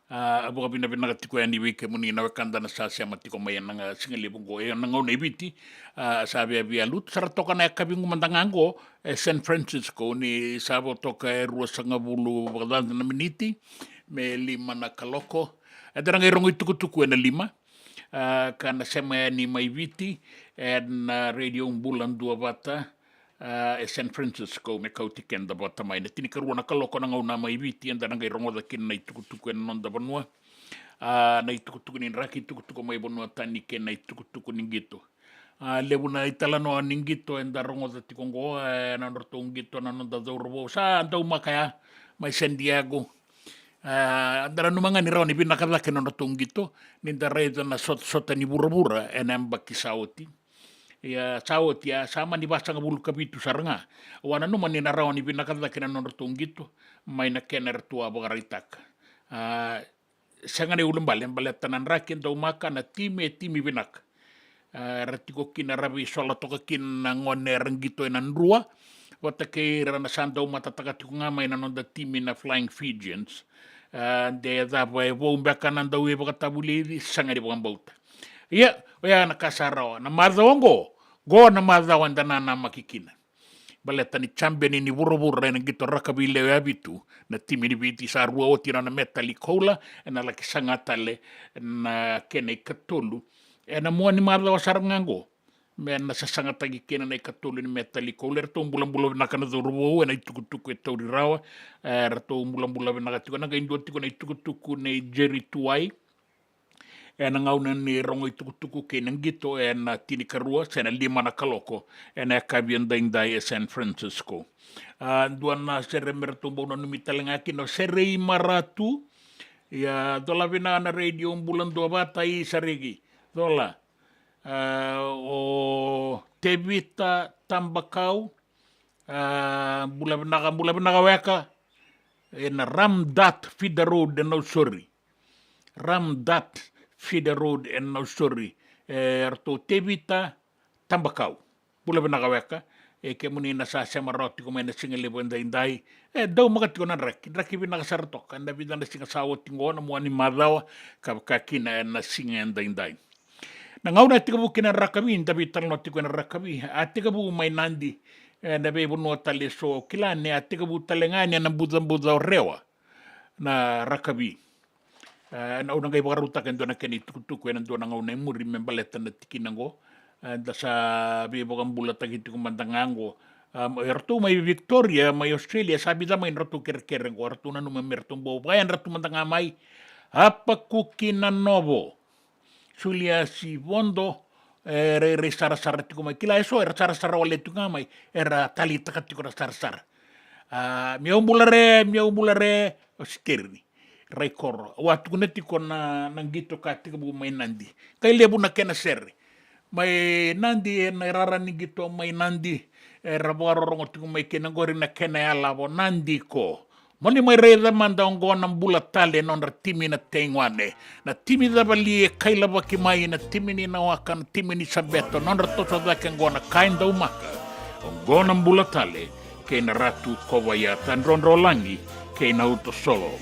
Abo ka bina tiko yani wike muni na wakanda na sasya matiko mai nanga singali bungo e nanga una ibiti sabi abi alut sara toka na kabingu mandangango San Francisco ni sabo toka e rua sanga bulu bagdanda na miniti me lima na kaloko daranga irongo tuku na lima kana sema ni mai viti na radio bulan dua bata San Francisco me kauti kenda bata mai na tini karua na kaloko na ngauna mai viti anda nanga irongo da kin na tuku na nonda banua na tuku ni raki tuku mai banua tani ken na tuku ni gito lebu na italano ni gito enda rongo da tikongo na norto ngito na nonda zaurbo sa anda umakaya mai San Diego andara numanga ni rauni bina kada ke norto ngito ni dareda na sota ni burabura enamba kisauti ya sauti ya sama ni basa ngabulu kabitu saranga wana numa ni naraw ni binakadla kina nortong gitu may na kener tua bagaritak sangane ulum balen tanan rakin daw maka na timi binak ratiko kina rabi sola toka kin ngone renggito enan rua wata ke rana sandaw matataka tiko nga may nanonda timi na Flying Fijians de da boy bombaka nandaw e bagatabuli sangane bauta iya oya nakasarawa na madongo go na madawan dana na makikina baleta ni champion ni burubur na gito rakabile habitu na timi ni biti sa rua otira na metalikola na laki sangatale na kene katulu na mo ni madawa sarangango men na sasangata gi kena na katulu ni metalikola reto bulan na kana rubo na itukutuku etori rawa reto bulan na katiko na indo tiko na itukutuku na Jerry Tuai na ngauna ni rongo tuku ke nang gito na tini karua sena lima na kaloko na kabian daindai San Francisco duan na sere mertumbo no mitalenga kino sere maratu ya dola vina na radio bulan dua bata i sarigi dola o tebita tambakau bulan naga weka na ramdat fidarod no sorry ramdat Feeder Road en no sorry erto tebita tambakau bula bena kaweka ke muni na sa samaroti ko mena singale benda indai daw magat ko nan raki bina sartok anda bida na singa sawo tingo na mo ni madawa kina na singa indai na ngauna tikabu kina rakabi tapi talno tiko na rakabi atikabu mai nandi na be buno tale so kilane atikabu talengani na budza rewa na rakabi na unang kay pakaruta kendo na kani tukutuku na doon nga unay muri membaleta na tikinango da sa bibo kang bulat agiti kumandangango erto may Victoria may Australia sabi da may ratu kerkereng ko erto na numamertong bo bayan ratu mandangamay apakukinanobo sulia si bondo re sara tiko may kila eso era sara wale tu ngamay era talita katiko na sara miau bulare oskirni rekor watu kuneti kona nangito katika bu may nandi kay lebu na kena serre may nandi na rara ni gito may nandi rabaro rongo may kinangori na kena alabo nandi ko moni may reda manda ongo ng bulatale non timi na tengwane na timi da bali kay laba kimay na timi ni nawakan timi ni sabeto non to sa da kengo na kain daw maka ongo ng bulatale kay na ratu kowayatan ronrolangi kay na uto solo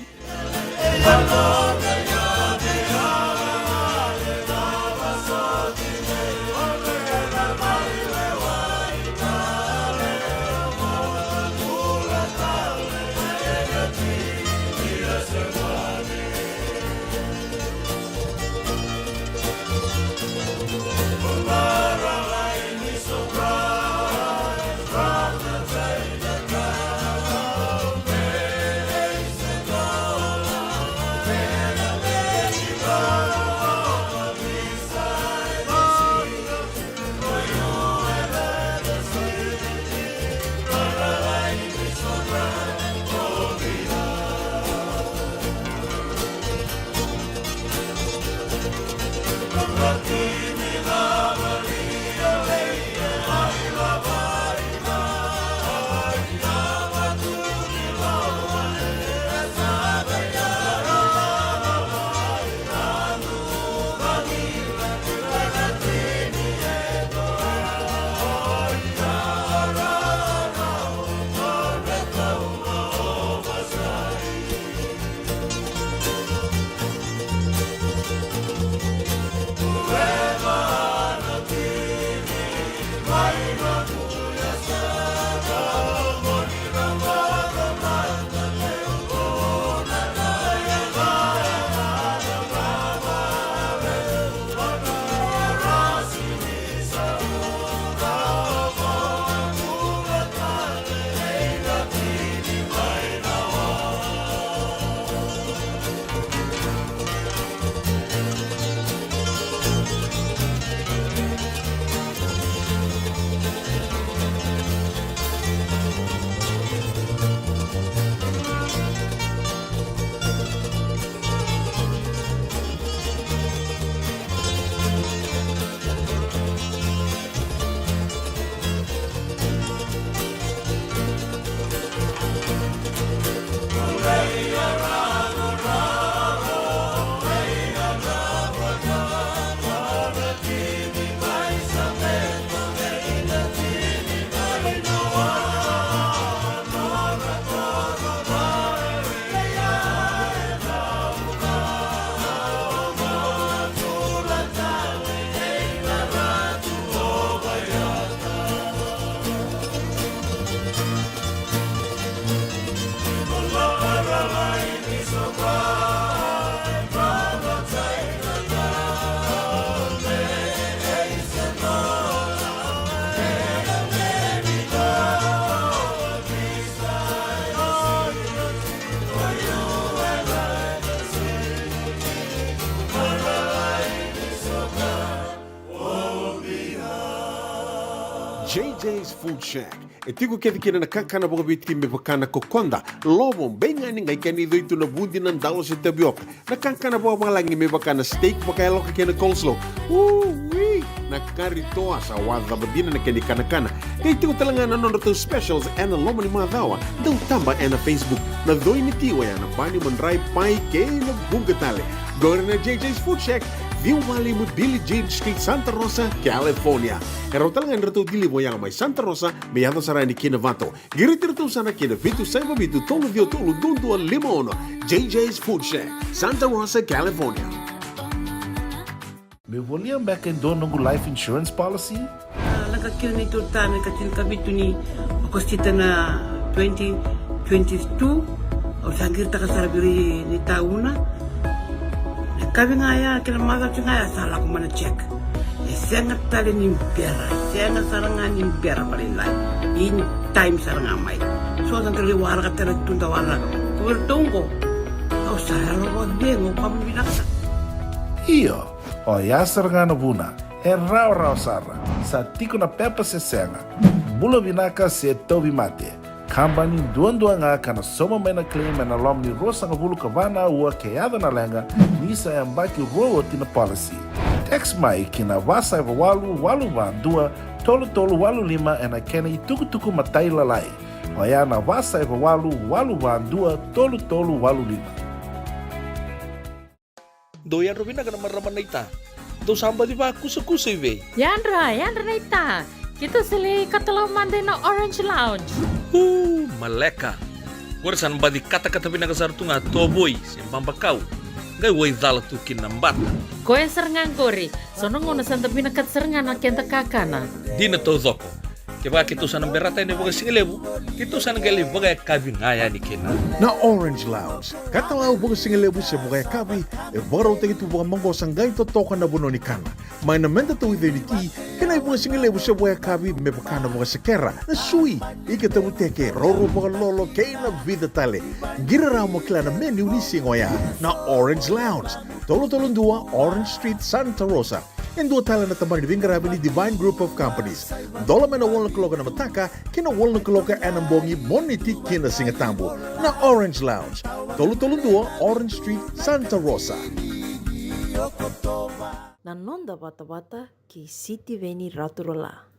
JJ's Food Shack. E tiku kedi kina na kakana boka biti me bakana kokonda. Lobo benga ni ngai kani doitu na bundi na dalo se tapioca. Na kakana boka malangi me bakana steak baka eloka kena coleslaw. Wee! Na kari toa sa wadha badina na keni kana. Kay tiku talangana nono to specials and lomo ni madawa. Dau tamba na Facebook. Na doi ni tiwa ya na bani mandrai pai kena bungatale. Go na JJ's Food Shack. Viu Valley mo Billy Jean Street, Santa Rosa, California. Karo talaga nito dili mo yang may Santa Rosa, may yato sarani kinavato. Giritirito sana kina Vitu Saiba Vitu Tolo Vio Tolo Dundu Limono. JJ's Food Shack, Santa Rosa, California. Me volia back in dono life insurance policy? Nakakil na ito tayo, kasi kami ito ni Akostita na 2022. O sangkir ta kasarabiri ni tauna. Kami nga ya, kinamaga siya nga ya, sala ko man na check. Sengat tali ni pera, sengat sarangan ni pera palinlay. In time sarang amay. So, ang kaliwara ka talagang tundawara. Kuwertong ko. O sarang wag din, o kami binaksa. Iyo, o ya sarangana buna, e rau sara, sa tiko na pepa se senga. Bula binaka se tobi mate. Kambani duan nga kana soma mena claim na lom ni rosa nga bulu kavana ua keada na lenga nisa e mbaki roa tina policy. Text mai kina wasa eva walu van dua tolu walu lima e na kena i tuku matai lalai. Oya na wasa eva walu van dua tolu walu lima. Doyan Robina kana maraman na ita. Do samba di ba kusa iwe. Yandra na ita. Kita sili katalaw mande na Orange Lounge. Maleka. Warasan ba di kata-kata pinakasar tu nga toboy simpang bakaw. Gay way dala tu kinambat. Koe serengan kori. Sono ngona santa pinakat serengan na kenta kakana. Di na to zoko. Kaya kita sana berata ini baga singelebu. Kita sana gali baga kabi ngaya ni kena. Na Orange Lounge. Katalaw baga singelebu siya baga kabi. E baraw tayo ito baga manggo sanggay totoka na buno ni kana. May namenda to with the Kena baga singelebu siya baga kabi me bakana baga sekera. Na sui. Ika tayo teke. Roro baga lolo kay na vida tale. Giraraw mo kila na menu ni singoya. Na Orange Lounge. Tolo-tolong 2 Orange Street, Santa Rosa. And dua tala na tamang nibingarabi ni Divine Group of Companies. Dola may na walang kaloka na mataka, kina walang kaloka anambongi moniti kina singatambo na Orange Lounge. Tolo-tolong 2 Orange Street, Santa Rosa. Nanonda bata-bata ki Siti Veni Raturola.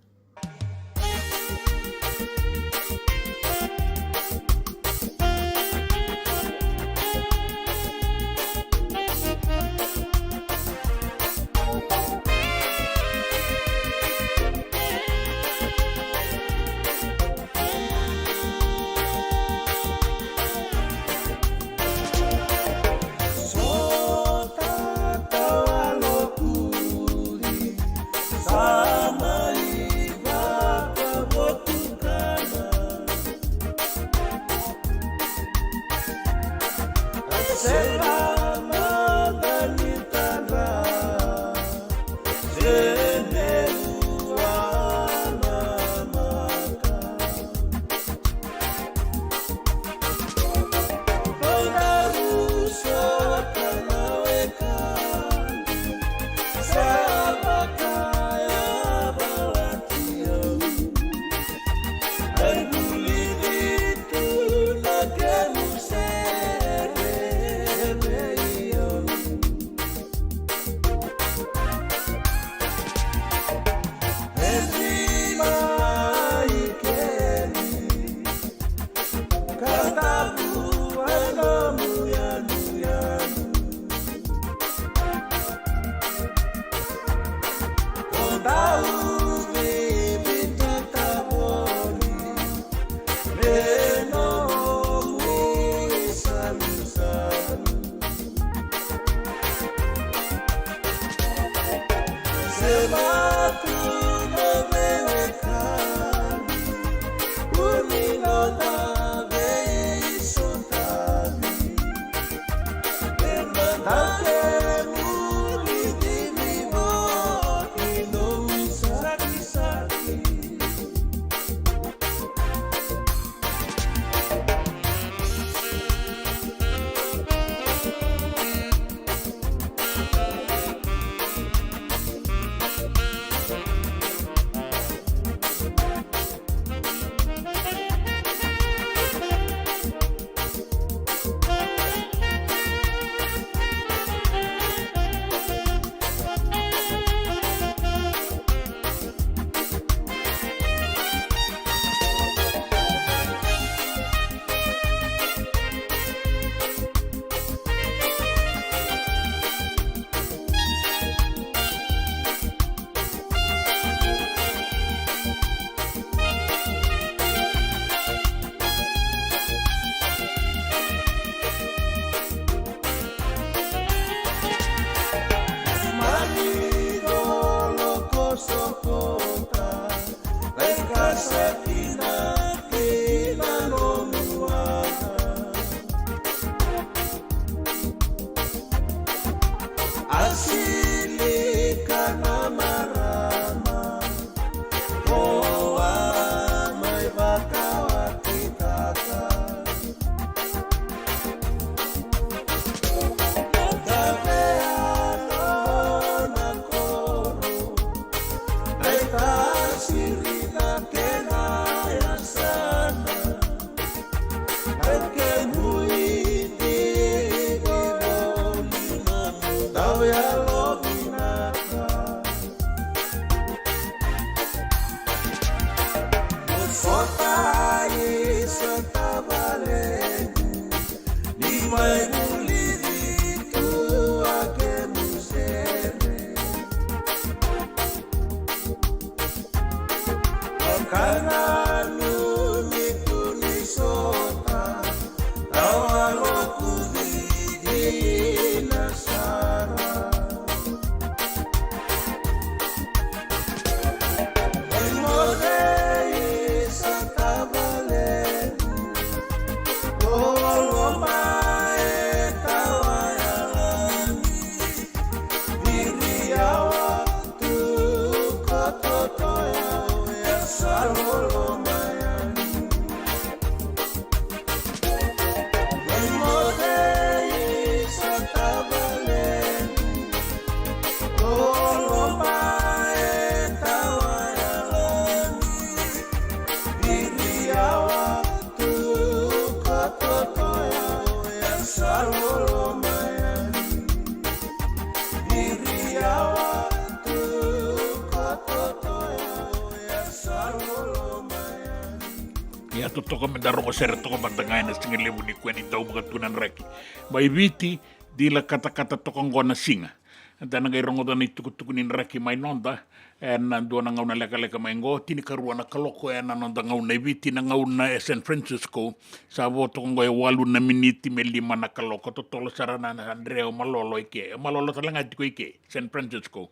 Ya totoka mendarongo sere toka bantangai na singa lebu ni kweni tau mga tunan reki. Mai viti di la kata-kata toka ngona singa. Dana ngai rongo dana tuku ni reki mai nonda. Na dua na ngauna leka mai ngo tini karua na kaloko na nonda ngauna viti na ngauna San Francisco. Sa vo toka ngoe walu na miniti me 5 na kaloko totolo sarana na Andreo Malolo ike. Malolo talanga tiko ike San Francisco.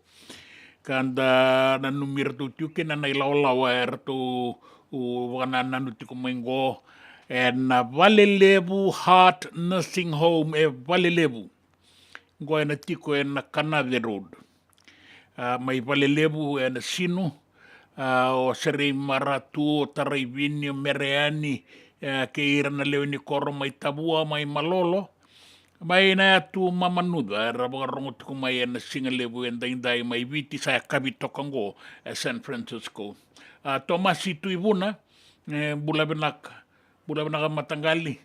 Kanda na numir tu tuke na nailawlawa tu wana nanu tiko mengo na Valelebu Heart Nursing Home Valelebu ngo na tiko na Canave Road mai Valelebu na sino o sere maratu o taraivini o mereani ke ira na leo ni koro mai tabua mai malolo mai na tu mamanuda rongo tiko mai na singa lebu endai mai viti sa kabitokango San Francisco Tomasi tu ibuna bula benaka matanggali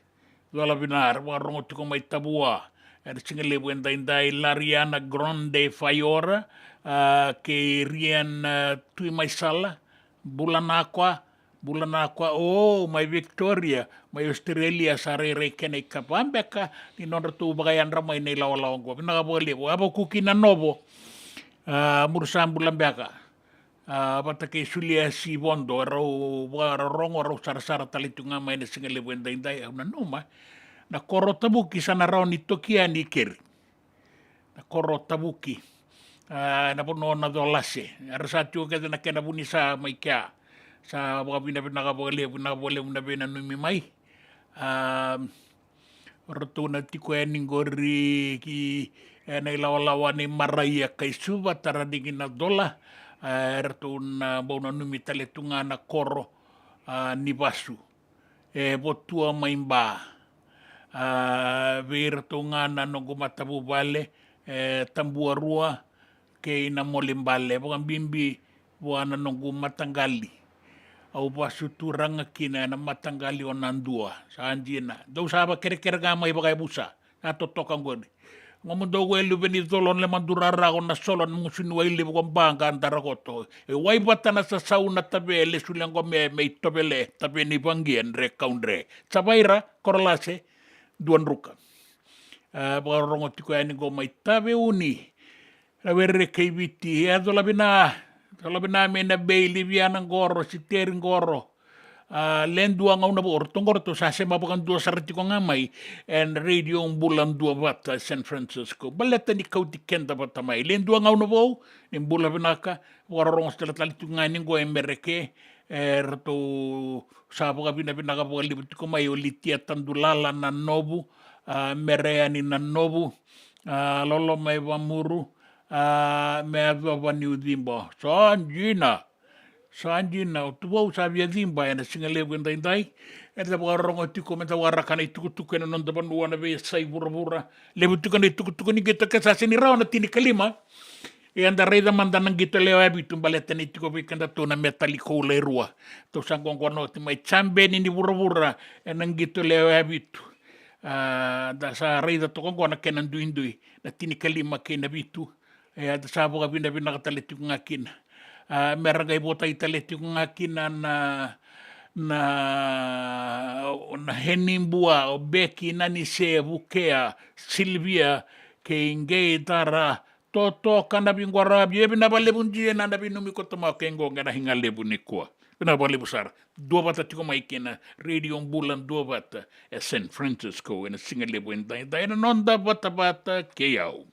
dola binar warongo tiko mai tabua singa lebu endai Lariana Grande Fayora ke rian tu mai sala bulana kwa mai Victoria mai Australia sare rekene kapambeka ni nonda tu bagayan ramai nei lawa go bina bole abo kukina nobo mursam bulambeka bata ke sulia si bondo ro rongo ro sara talitunga mai na singa lebu endai na noma na koro tabuki sana rao ni tokia ni keri na koro tabuki na pono na dolase arsa tu ke na kena buni sa mai kia sa bina bole na bina numi mai rotuna tiko ningori ki nei lawa ni marai kai suba taradingina dola rotuna bona numi taletunga na koro ni basu botua mai mba vertonga na nongo matabu vale tambua rua ke ina molimbale bukan bimbi buana nongo matangali au basu turanga kina na matangali onandua sanjina do saba kere mai bagai busa ato toka ngoni ngomundo welu beni tolon le mandurara na solon musuni wele bukan banga antara koto wai batana sa sauna tabele sulango me tobele tabeni bangien rekaundre sabaira korlase duan ruka rongo tiko ani go mai tabe uni ravere keiviti adola bina mena beili viana ngoro siteri ngoro lendua ngauna bor tongor to sa sema bukan dua sarti ko ngamai and radio bulan dua bata San Francisco baleta ni kau tikenda bata mai lendua ngauna bo in bula binaka warong stela tali tungani go embereke to sa buka bina ka libut ko mai olitia tandulala na nobu mereani na nobu lolo mai wamuru mea wani u dhimba. Sanjina, o tuwau sa via dhimba e na singalevu en daindai, e te wakarongo tiko me te warakana i tukutuku e na nonda vanua na vea sai vura, levu tukana i tukutuku ni kita kesa sini rao na tini kalima, e anda reida mandanang gito leo abitu mbaleta ni tiko vikanda tona metali koule rua. To sangong no ti mai chambe ni vura, e nang gito leo abitu. Da sa reida toko na kenan duindui, na tini kalima ke na bitu, e da sa boga vina kataleti ko ngakina. Meragai bota i taleti ko ngakina na henimbua o Becky nani se Vukea Silvia ke inge tara toto kana bingwara bie bina balebun je na binumi ko tama kengo ngana hinga lebu ni kwa bina balebu sar dua bata tiko mai kena radio bulan dua bata e San Francisco en singa lebu en dai na nonda bata ke yau.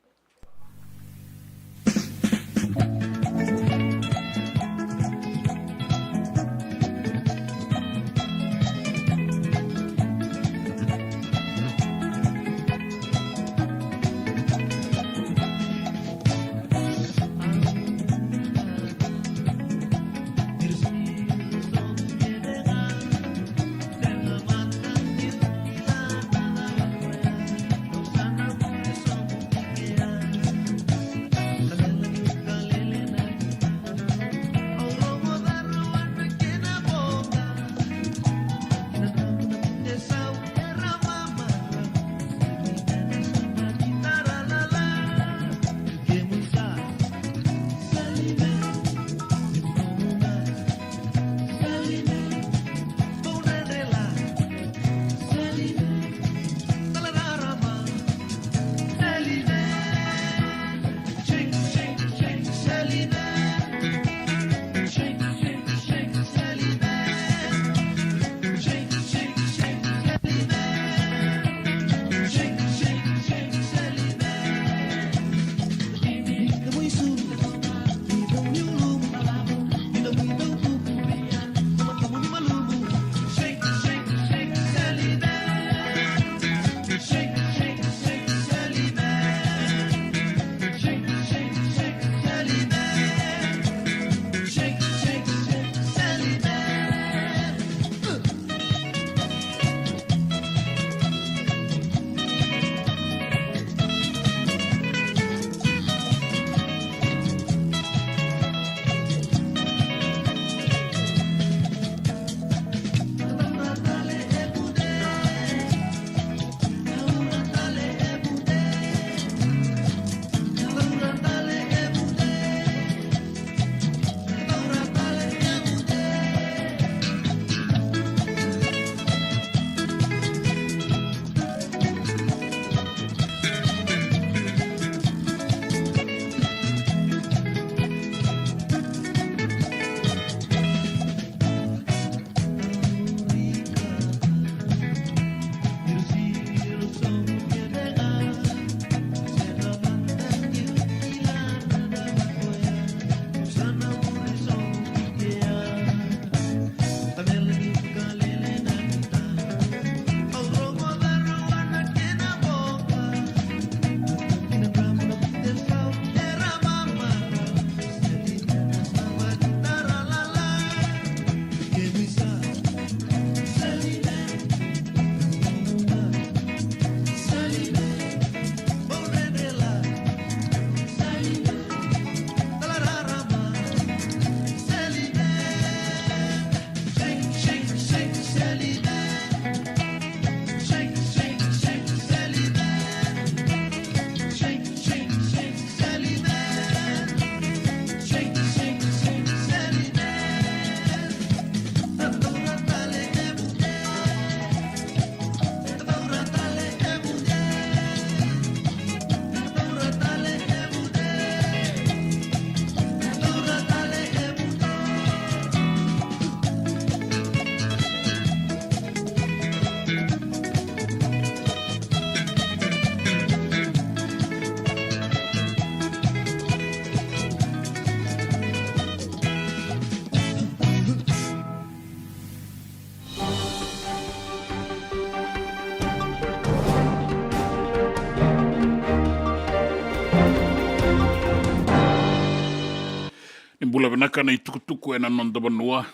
bula vinaka na itukutuku e na nonda vanua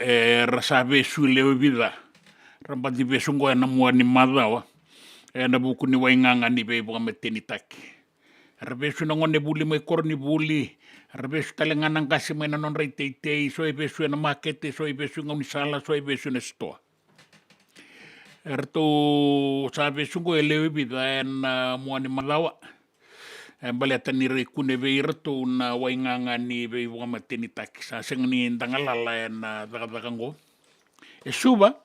e rasa vesu leo vida rambati vesu ngo e na mua ni madhawa e na buku ni wainganga ni vei boga meteni taki ravesu na ngone buli mai korni buli ravesu talengana ngasi mai na non rei teitei so e vesu e na makete so e vesu ngau ni sala so e vesu na stoa erto sa vesu ngo e leo vida e na mua ni madhawa bale tani re kune vei rato na wainganga ni vei boga meteni taki sa sengani ndangalala e na dagadango e suba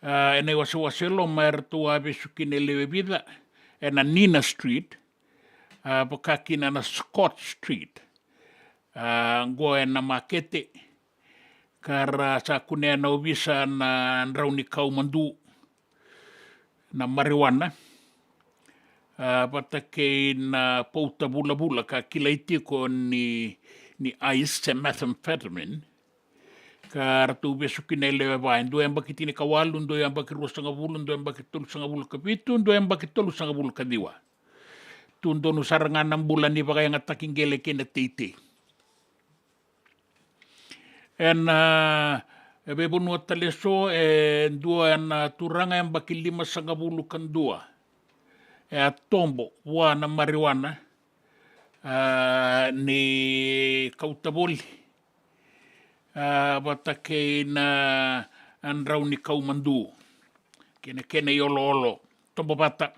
e nei waselo merto a vesu kine leo vida e na Nina Street pakakina na Scott Street ngo e na makete kara sa kune na ubisa na nrauni kaumandu na marijuana patake na pouta bula ka kilaiti ko ni ice and methamphetamine ka ratu besu kinele vai ndo emba kitini kawalu ndo emba ki rosanga bulu ndo emba ki tolu sanga bulu kapitu ndo emba ki tolu sanga bulu kadiwa tundo nu saranga nam bulan ni bagai ngata kingele kena teite en ebe bonu taleso e dua na turanga emba ki lima sanga bulu kandua e a tombo wa na marijuana ni kautaboli batake na andrau ni kaumandu kene yolo tombo bata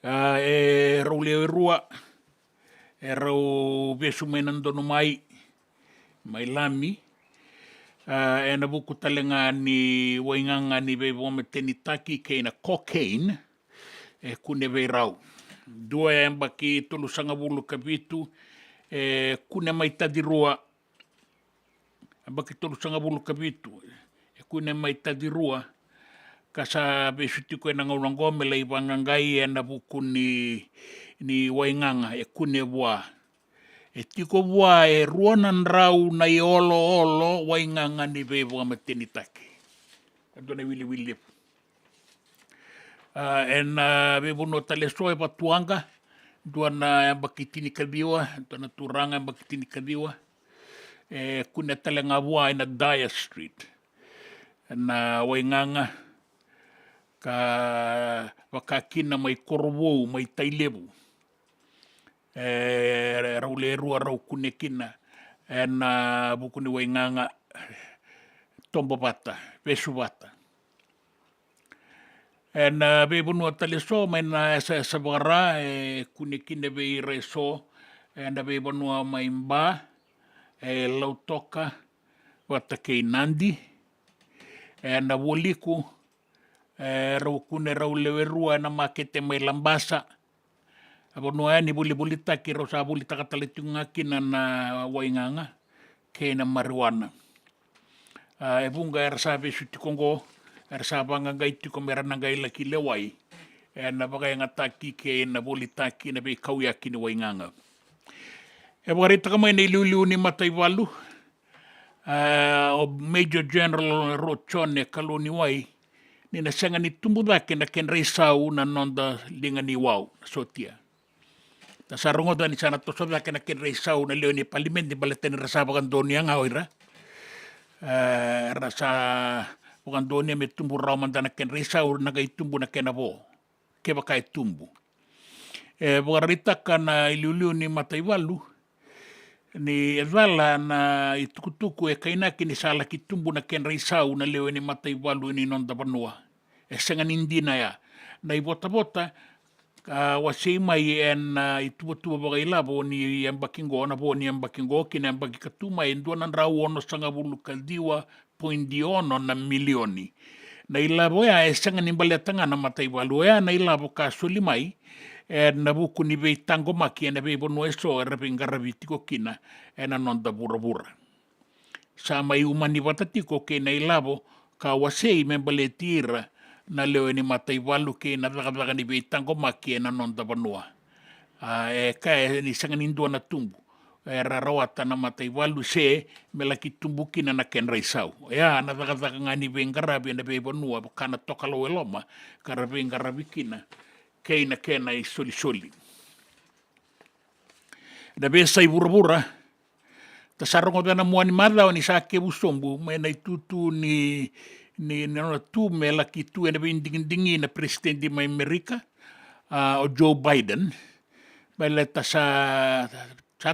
e rau leo rua e rau besu menandono mai lami e na buku talenga ni wainganga ni vei meteni taki ke na cocaine e kune vei rau dua emba ki tolu sanga bulu kapitu e kune mai tadi rua emba ki tolu sanga bulu kapitu e kune mai tadi rua kasa besu tiko e na ngaurangome lei wangangai e na buku ni wainganga e kune bua e tiko bua e ruanan rau na i olo wainganga ni vei meteni taki adone wili en bebuno taleso e patuanga duana bakitini kabiwa duana turanga bakitini kabiwa e kuna talenga bua na Dyer Street na wainganga ka wakakina mai korwo mai tailebu raule rua rau kunekina na bukuni wainganga tombo bata besu bata en bebunu taleso mai na sa bara e kunekine be reso na bebunu mai mba e lautoka watake nandi na woliku rau kune rau lewe rua na makete mai lambasa abono ani buli taki rosa buli takatalitunga kina na wainganga ke na marijuana e bunga ersa besu tikongo ersa banga gai tiko merana gai laki lewai na bagai ngataki ke na buli taki na be kauya kini wainganga e bagarita kamai na iliu ni matai walu o Major General Rochone kaloni wai ni na sanga ni tumbudake na ken reisau na nonda linga ni wau sotia ta sarungo da ni sana to soda ke na ken reisau na leo ni parliament ni baleten rasa bagan doni ang awira rasa bagan doni me tumbu raman da na ken reisau na gai tumbu na ken abo ke bakai tumbu bagarita kana iliu ni matai walu ni evala na itukutuku e kainaki ni sala ki tumbu na ken reisau na leo ni matai walu ni nonda banua e senga nindina ya na i bota wasei mai en ituatua bagai labo ni ambakingo na bo ni ambakingo kina ambakikatuma e nduana rau ono sanga bulu kaldiwa poindi ono na milioni na ilabo ya e senga nimbale tanga na matai walu ya na ilabo ka soli mai na buku ni vei tango maki na vei bono eso rapingaravi tiko kina na nonda bura sa mai umani watatiko ke na ilabo ka wasei membale tira na leo ni matai walu ke na daga ni vei tango maki na nonda banua ka ni sanga nindua na tumbu rarawata na matai walu se melaki tumbu kina na ken reisau ya na daga ngani vei ngaravi na vei banua kana tokalo eloma ka vei ngaravi kina keina kena i soli. Da be sai vura-vura. Ta sarongo tana mua ni mada o ni sa ke busombu. Me na tutu ni nona tu me laki tu e na vindingi na presidente mai Amerika. O Joe Biden. Bale ta sa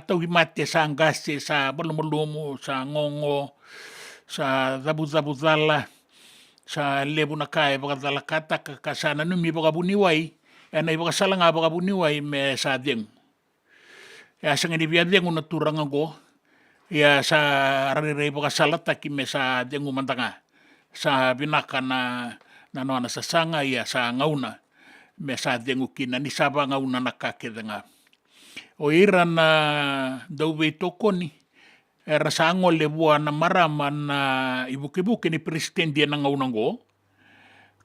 tau himate sa angase sa balomolomo, sa ngongo, sa zabu-zabu-zala, sa lebu na kai baka kata ka sana numi baka buniwai. E na ibaka salanga baka buniwai me sa deng. Ya sanga ni bia deng una turanga go. Ya sa rare baka salata ki me sa deng umantanga. Sa binaka na noana sa sanga ya sa ngauna. Me sa deng ukina ni saba ngauna na kakedanga. O ira na dauwe toko ni. Era sa ango le bua na marama na ibuke-buke ni presidente na ngaunango.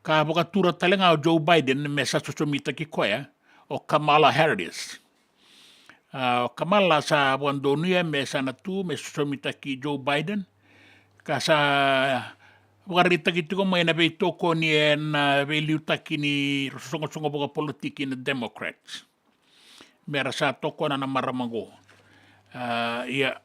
Ka baka tura talenga o Joe Biden me sa susumita ki koya. O Kamala Harris. O Kamala sa buandonuya me sa natu me susumita ki Joe Biden. Ka sa wakarita ki tiko may na be toko ni na be liutaki ni songo-songo baka politiki na Democrats. Mera sa toko na namaramango. Ia,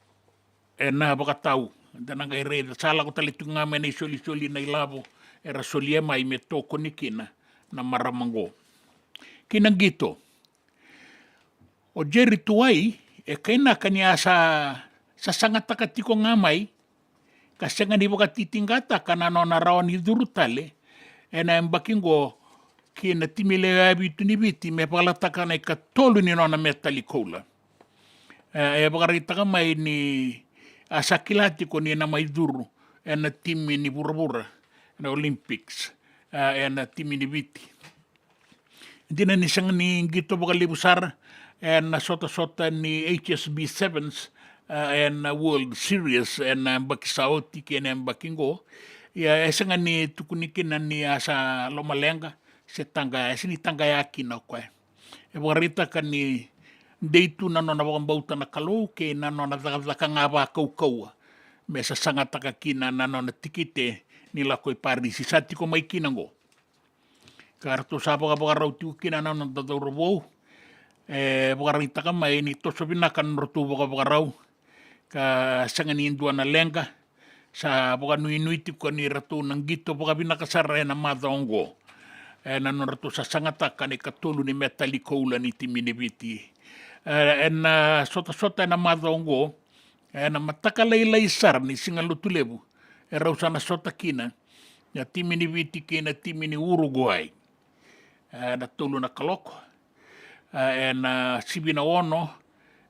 na baka tau. Danang kay reda. Sala ko talitung nga may na isoli-soli na ilabo. Era solia may me toko ni kina namaramango. Kinang gito. O Jerry Tuwai, kaina kanya sa sangatakatiko nga may, kasi nga di baka titinggata ka na narawan ni durutale, na yung bakingo, kina timile abitu ni biti me palataka na ikatolo ni nona metalikola. Baka rita ka may ni asakilati ko ni na may duru na timi ni Burabura na Olympics na timi ni biti. Hindi na nisang ni gito baka libusar na sota-sota ni HSB 7s na World Series na bakisauti kina yung bakingo. Esa nga ni tukunikin na ni sa lomalenga. Sini tanggayaki na ko. Warita ka ni dayto na no na bauta na kalo ke na no na daka nga ba kau. Me sa sangata ka kina na no na tikite nila ko'y Paris. Sati ko may kinango. Karto sa baka raw kina na no dadorobo. Warita ka may nito sabi na kan rotu baka raw. Ka sanganin dua na lenga. Sa baka nuinuiti ko ni rato ng gito baka binakasara na madongo. Nanorato sa sangata ni katulu ni metalikola ni timinibiti. Sota-sota na madongo, na matakalaysar ni singalutulebu. Raw sana sota kina, na timinibiti kina timini Uruguay. Natulo na kaloko. Na sibina ono,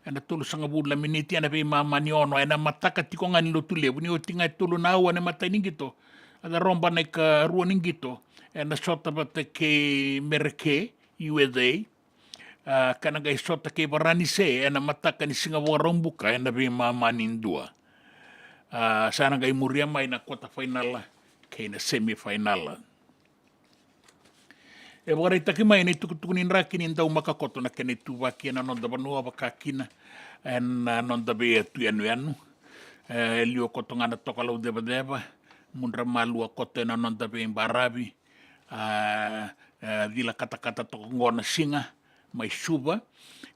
natulo sa ngabula miniti, na mama ni ono, na matakati ko nga nilutulebu. Ni o tingay tulo na awa na matay ningito. Ada romba na ikaruan ningito. Na sota bata ke Merke, USA, kanagay sota ke Baranise, na mataka ni Singapore rombuka, na bi mamanin dua. Sana gay muriam ay na quarter final, kay na semifinal. Wakarita kimay na itukutukunin rakin daw makakoto na kanituwa kina nonda banua bakakina, na nonda be tuyanu-yanu. Liyo koto nga na tokalaw deba-deba, mundra malua koto na nonda be barabi. Dila kata-kata toko na singa may suba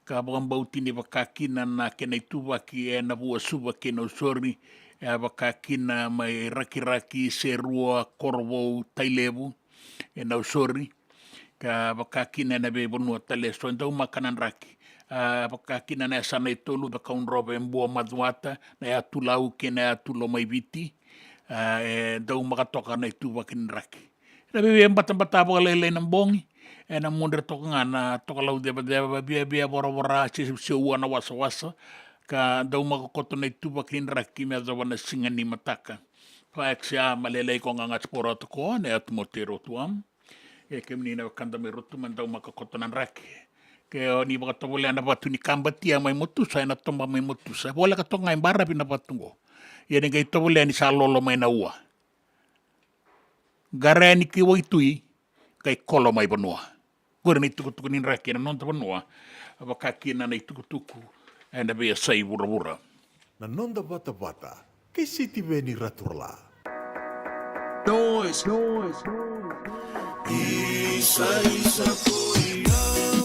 kabang bauti ni bakakina na kenaituba ki na buwa suba kenausori bakakina may raki-raki serua korbo tailebu nausori ka bakakina na bebonua taleso ndau makanan raki bakakina na sana itolu bakaun robe mbuwa madwata na atulau kena atulo may biti ndau makatoka na ituba kinraki. Nabi bata-bata pa kalay ng bongi. Na mundra to nga na to kalaw deba biya bora siwa na wasa-wasa. Ka daw makakoto na ituba kinraki mezawa na singa ni mataka. Paeksya malelay ko nga spora to ko na atmotero tuam. Kemni na kanda may rutuman daw makakoto ng raki. Kaya ni baka tawala na batu ni kambatia may mutusa na tomba may mutusa. Wala ka to nga yung barabi na batungo. Yan nga itawala ni sa lolo may nauwa. Garani ki waitui kay kolo may banua. Gura na itukutuku ni raki na nonta banua. Abakaki na itukutuku na biya say bura-bura. Na nonda bata-bata, kay City Benny Raturla. Noise. Isa-isa ko iyan,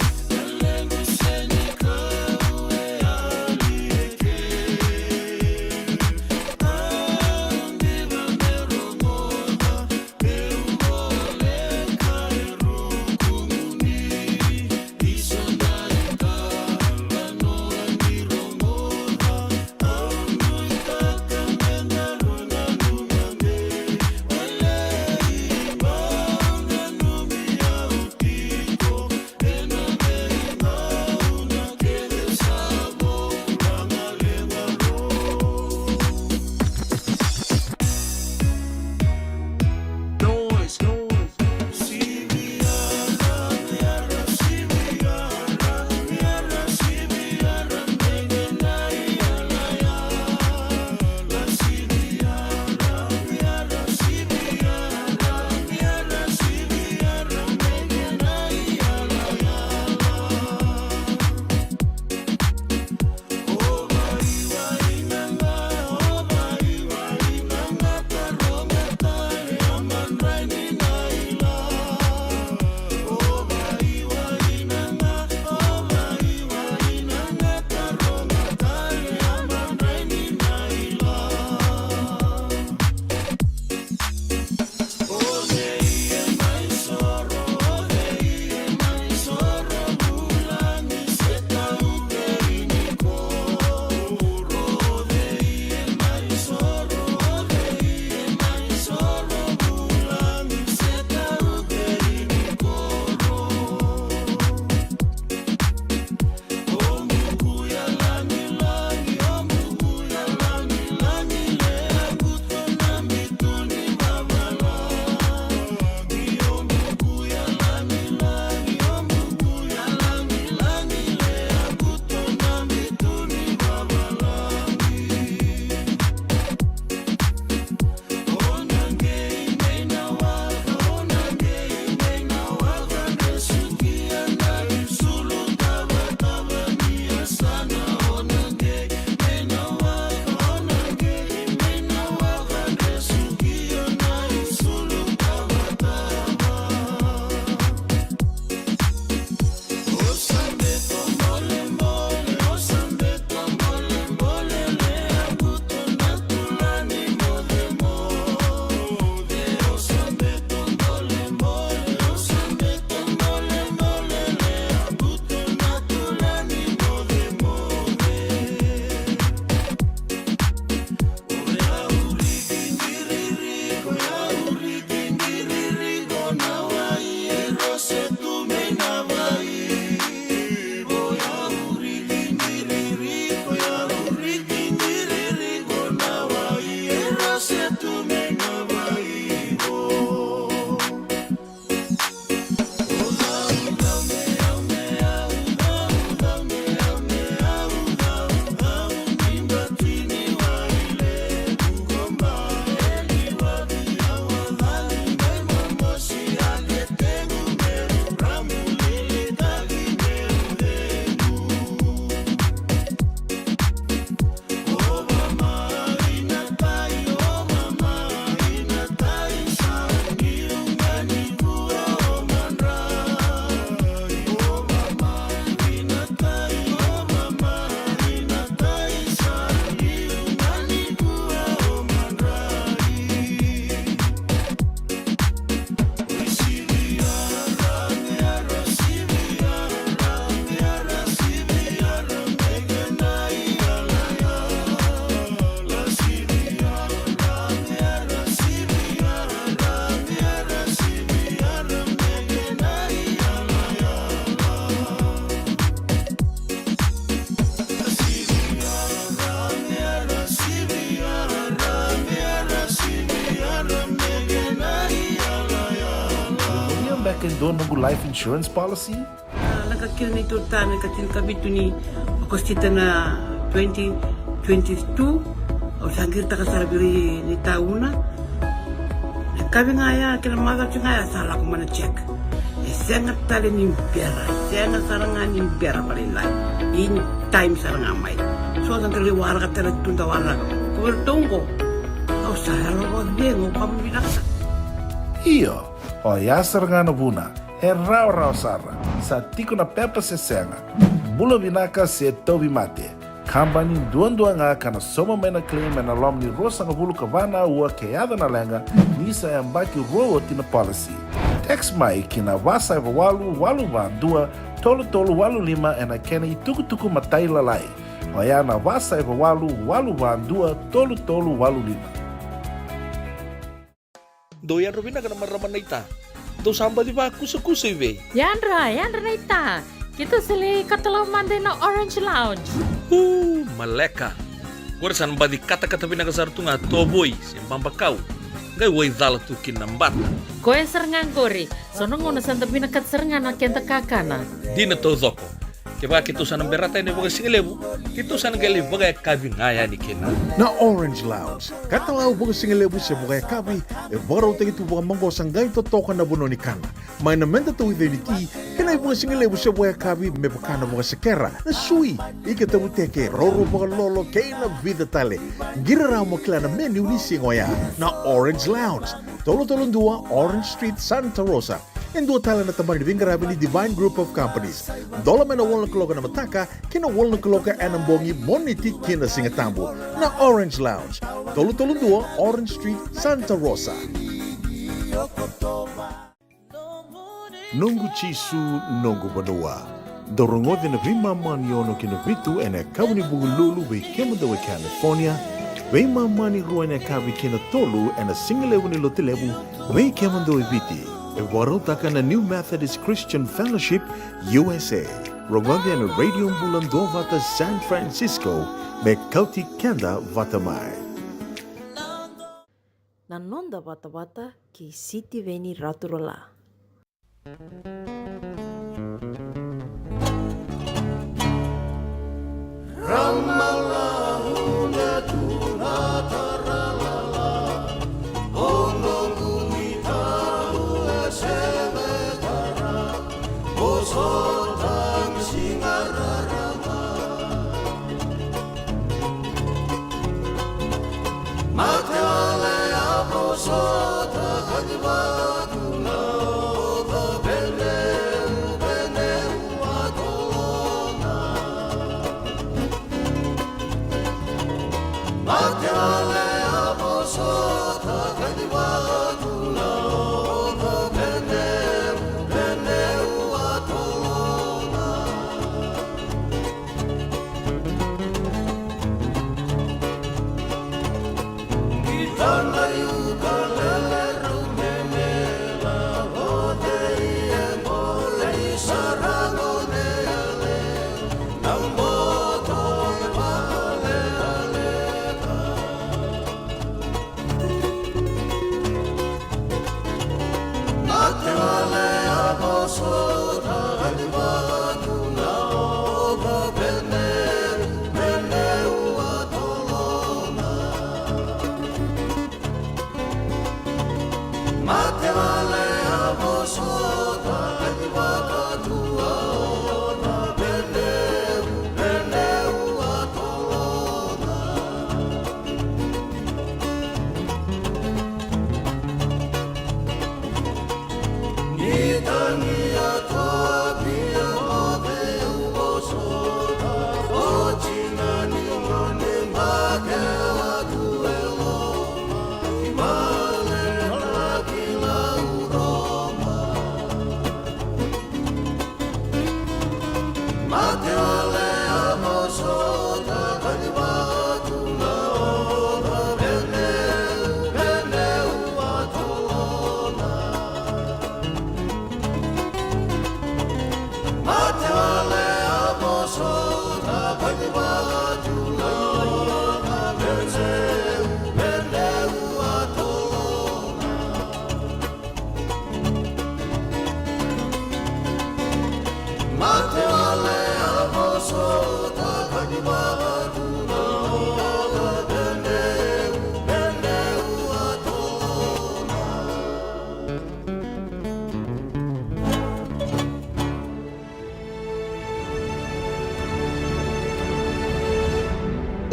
do nunggu life insurance policy? Nakakira ni turtame katil kabitu ni okostita na 2022 o sangir takasarabiri ni tauna. Kami ngaya kila maga ngaya salah ko mana check. Sangat tali ni biara, sangat sarangan ni biara paling lain. In time sarangan mai. So ang kaliwara ka tala tunda wala. Kuwertongko. Kau sahalo ko dengo kamu binaksa. Iyo, o yasar nga buna, e rau sara, sa tiko na pepa se senga, bula binaka se tobi mate, kambani duan nga kana soma mena claim na lom ni rosa nga bulu kavana ua keada na lenga, nisa e ambaki roa tina policy. Text mai kina wasa eva walu van dua, tolu walu lima e na kena i tuku matai lalai, o ya na wasa eva walu van dua, tolu walu lima. Doyan Robina kana maraman na ita. Do samba di ba kusa iwe. Yandra na ita. Kita sili katalaw mande na Orange Lounge. Maleka. Kursan ba di kata-kata pinagasartunga toboy simpang bakau. Gai wai dala tu kinambat. Koe serengan gori. Sono ngono santa pinakat serengan na kenta kakana. Dina to zoko. Keba kita sana berata ini bagai singelebu. Kita sana gali bagai kabi ngaya ni kena. Na Orange Lounge, katalaw buong singalebu siya buong kabi, e baraw tayo ito buong manggo sanggay totokan na buno ni Kana. May namenda to with unity, kanay buong singalebu siya buong kabi, may bakana buong sekera, na sui, ikatabuteke, roro buong lolo, kay na vida tale. Giraraw mo kila na menu ni Singoya, na Orange Lounge, tolo-tolong dua, Orange Street, Santa Rosa. En dua tala na tamang ni Vingarabi ni Divine Group of Companies. Dola may na walang kaloka na mataka, kina walang kaloka anambongi moniti kina singatambo na Orange Lounge. Tolo-tolong dua, Orange Street, Santa Rosa. Nungu chisu, nungu banua. Dorongode na vima maniono kina vitu ene kabuni bugululu we kemadawe California. We mamani ruane kabi kina tolu ene singalewu ni lotilebu we kemadawe viti. Ewarotaka na New Methodist Christian Fellowship, USA. Rongode na Radio Bulando Vata San Francisco, me Kauti Kenda Vatamai. Nanonda bata-bata ki City Veni Raturola.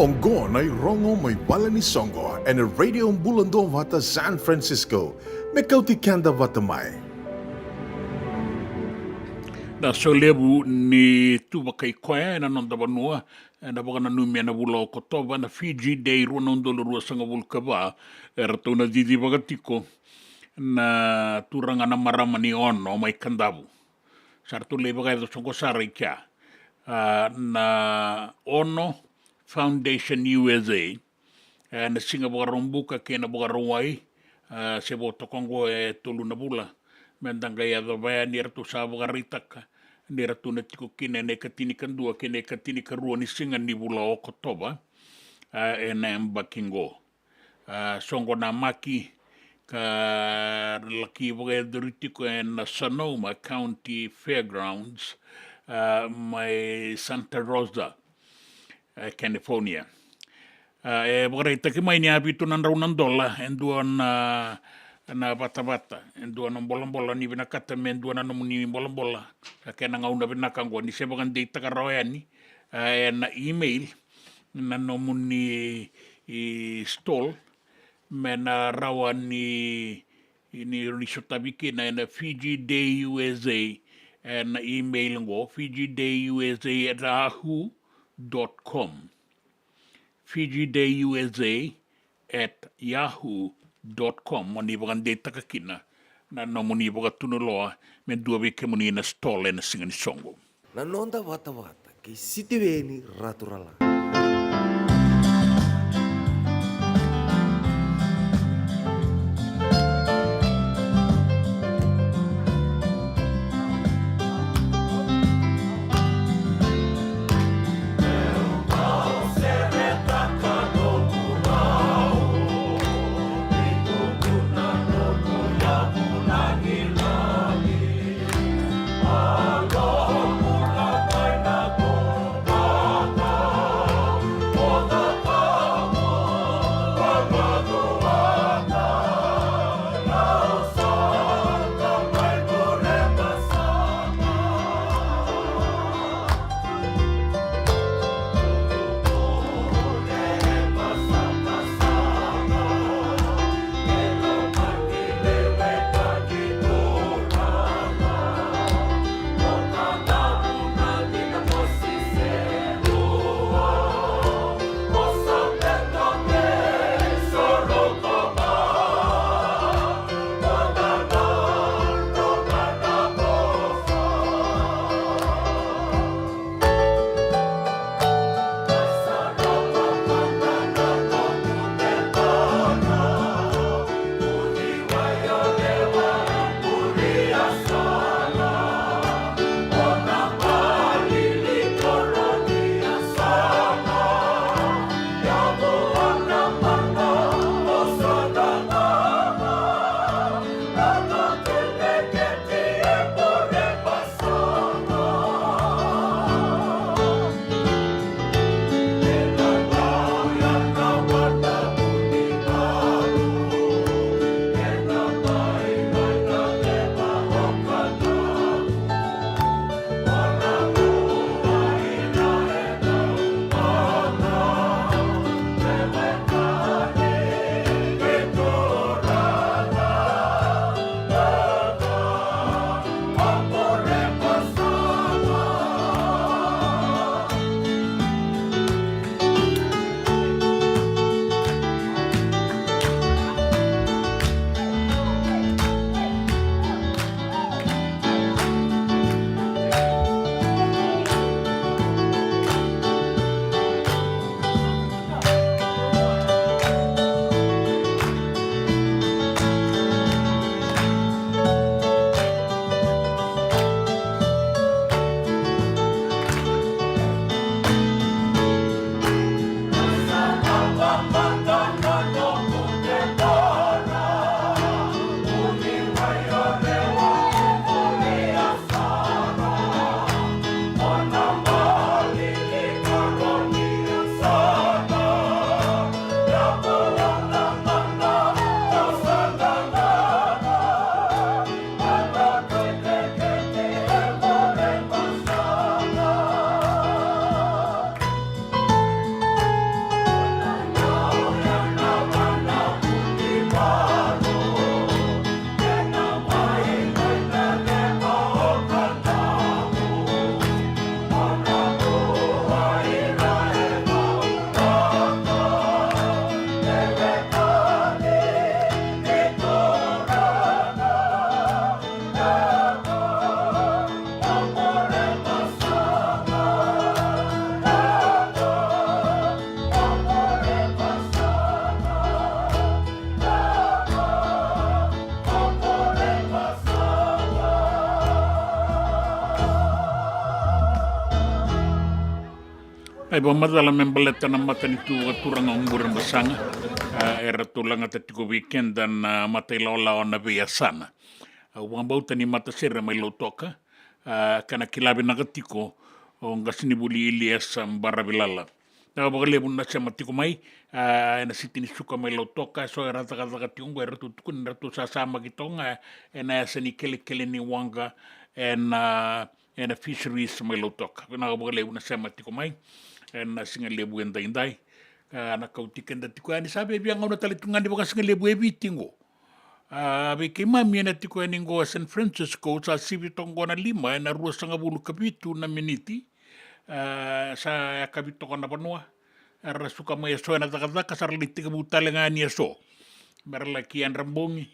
Ongo na rongo may bala ni Songo and a radio bulando vata San Francisco. Mekauti kanda vata mai. Na so lebu ni tuwakai koe na nonda wanua na waka na numia na wula o kotowa na Fiji Day rua na undolo rua sanga wulka wa rato na didi wakatiko na turanga na marama ni ono mai kandavu. Sartu le waka edo songo sara ikia na ono Foundation USA na singa waka rombuka ke na waka ronwai se wo tokongo e tolu na wula mendanga ia do vai ni ratu sa waka ritaka ni ratu na tiko kine ne katini kandua kine katini karua ni singa ni wula o kotoba e na mbakingo songo na maki ka laki waka e doritiko e na Sonoma County Fairgrounds mai Santa Rosa California. E wakarai take mai ni apitu nan raunan dola endua na bata-bata endua na bola-bola ni vina kata me endua na nomuni bola-bola kena ngauna vina kangwa ni sebagan dei takarawani na email na nomuni stall me na rawa ni risotabiki na Fiji Day USA na email ngo fijidayusa@yahoo.com fijidayusa@yahoo.com moni bagan de takakina na no moni baga tunoloa me dua ke moni na stall na singa ni songo na nonda wata-wata ke sitiweni raturala. Ai ba madala membaleta na matani tu turanga umbura basanga era tulanga tatiko weekend dan mata ilaola na vea sana. Wang bauta ni mata sera mai lo toka kana kilabe na gatiko o ngasini buli Elias Barabilala. Na bagale bunda sa matiko mai na sitini suka mai lo toka so era taka tiungo era tutukun era tu sasama gitonga na sani kele ni wanga and a fisheries mai lo toka. Na bagale bunda sa matiko mai na singa lebu endai na kautiken da tiko ani sabe biang ona talitungan di baka singa lebu evitingo. Be ke mami na tiko ani go San Francisco sa sibitongo na 5 na 2.5 kapitu na miniti sa kapito ko na panua ara suka mo so na taka sa litik butale nga ni so merlaki an rambongi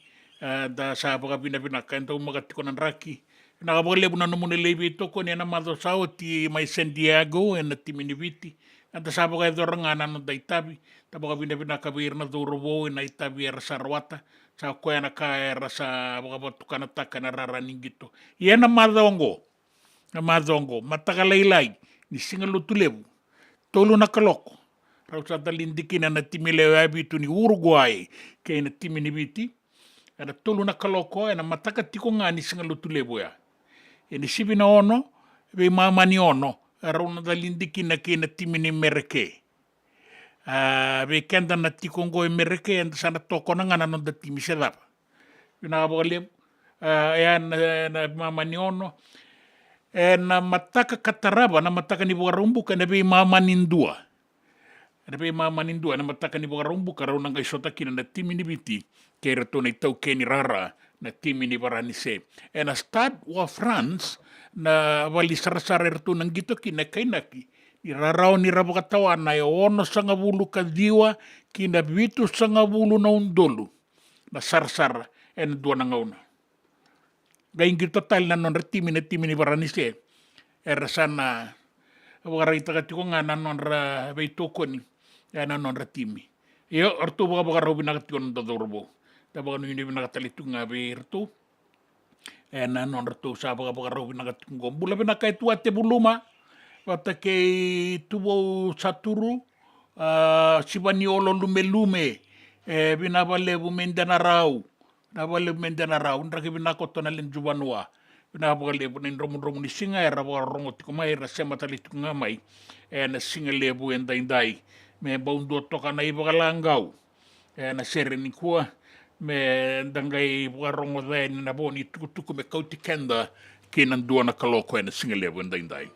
da sa baka bina kanto magatiko nan raki na kabole buna no mune lebi to ko ni na mado sao ti mai San Diego en ti miniviti anta sa baka doranga na no daitabi ta baka bina kabir na dorobo na itabi era sarwata sa ko na ka era sa baka batukana takana raraning gitu yena madongo matakalalay ni singalo tulebu tolo na kaloko rau sa talindikin na timile abitu ni Uruguay kay na timinibiti ana tolo na kaloko na matakatiko nga ni singalo tulebu ya ni sibi na ono be mama ni ono rau na talindikin na kay na timini mereke be kenda na tikongo mereke and sana toko na nga nanon da timisedap pinakabakalib ayan na mama ni ono na mataka kataraba na mataka ni bukarumbu ka na be mamanindua. Na be mamanindua na mataka ni bukarumbu ka raw nang isota kina na timi ni biti kaya rato na itaw keni rara na timi ni baranise. Na stad wa France na walisarasara rato nang gito kina kainaki. Iraraw ni rabakatawan na ono sa nga bulu ka diwa kina bitu sa nga bulu na undolo na sarsara na dua na nga una. Gayong gitu tal na non timi ni baranise era sana wagarita katiko nga nanon ra beitoko ni nanon timi yo orto baka robina katiko non dadorbo tabaka no yun nakatalitu nga berto nanon rato sa baka robina katiko bula bina kay tuate buluma wata kay tubo saturu sibaniolo lume binabale bumendana raw nabale mendana raw ndaki binakoto na len jubanwa binabale bunin romun ni singa era rongo tiko mai ra sema talitu ngamai na singa lebu endai me baundo toka na ibagalangau na sereni kuwa me dangai rongo dai na boni tuku me kauti kenda kinan dua na kaloko na singa lebu endai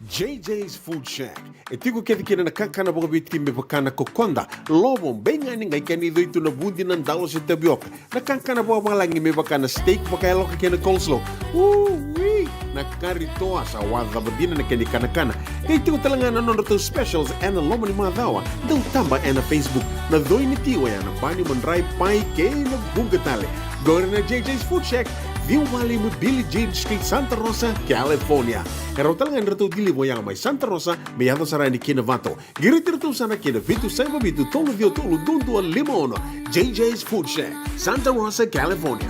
JJ's Food Shack. E tiku kena na kakana boga biti me bakana kokonda. Lobo benga ni ngai kani doitu na bundi na ndalo se tabioka. Na kakana boga malangi me bakana steak baka elo kena coleslaw. Wee! Na kari toa sa wadha badina na kani kana. Kay tiku talangana no to specials and lomo ni madawa. Dau tamba na Facebook. Na doi ni tiwa ya na bani mandrai pai kay na bunga tale. Gore na JJ's Food Shack. Viu Valley mo Billy Jean Street, Santa Rosa, California. Pero talagang rito dili mo yang may Santa Rosa, may ato sarani kinavato. Girit-rito sana kinavitu sa mabitu tolo dio tolo dundo limono. JJ's Food Shack, Santa Rosa, California.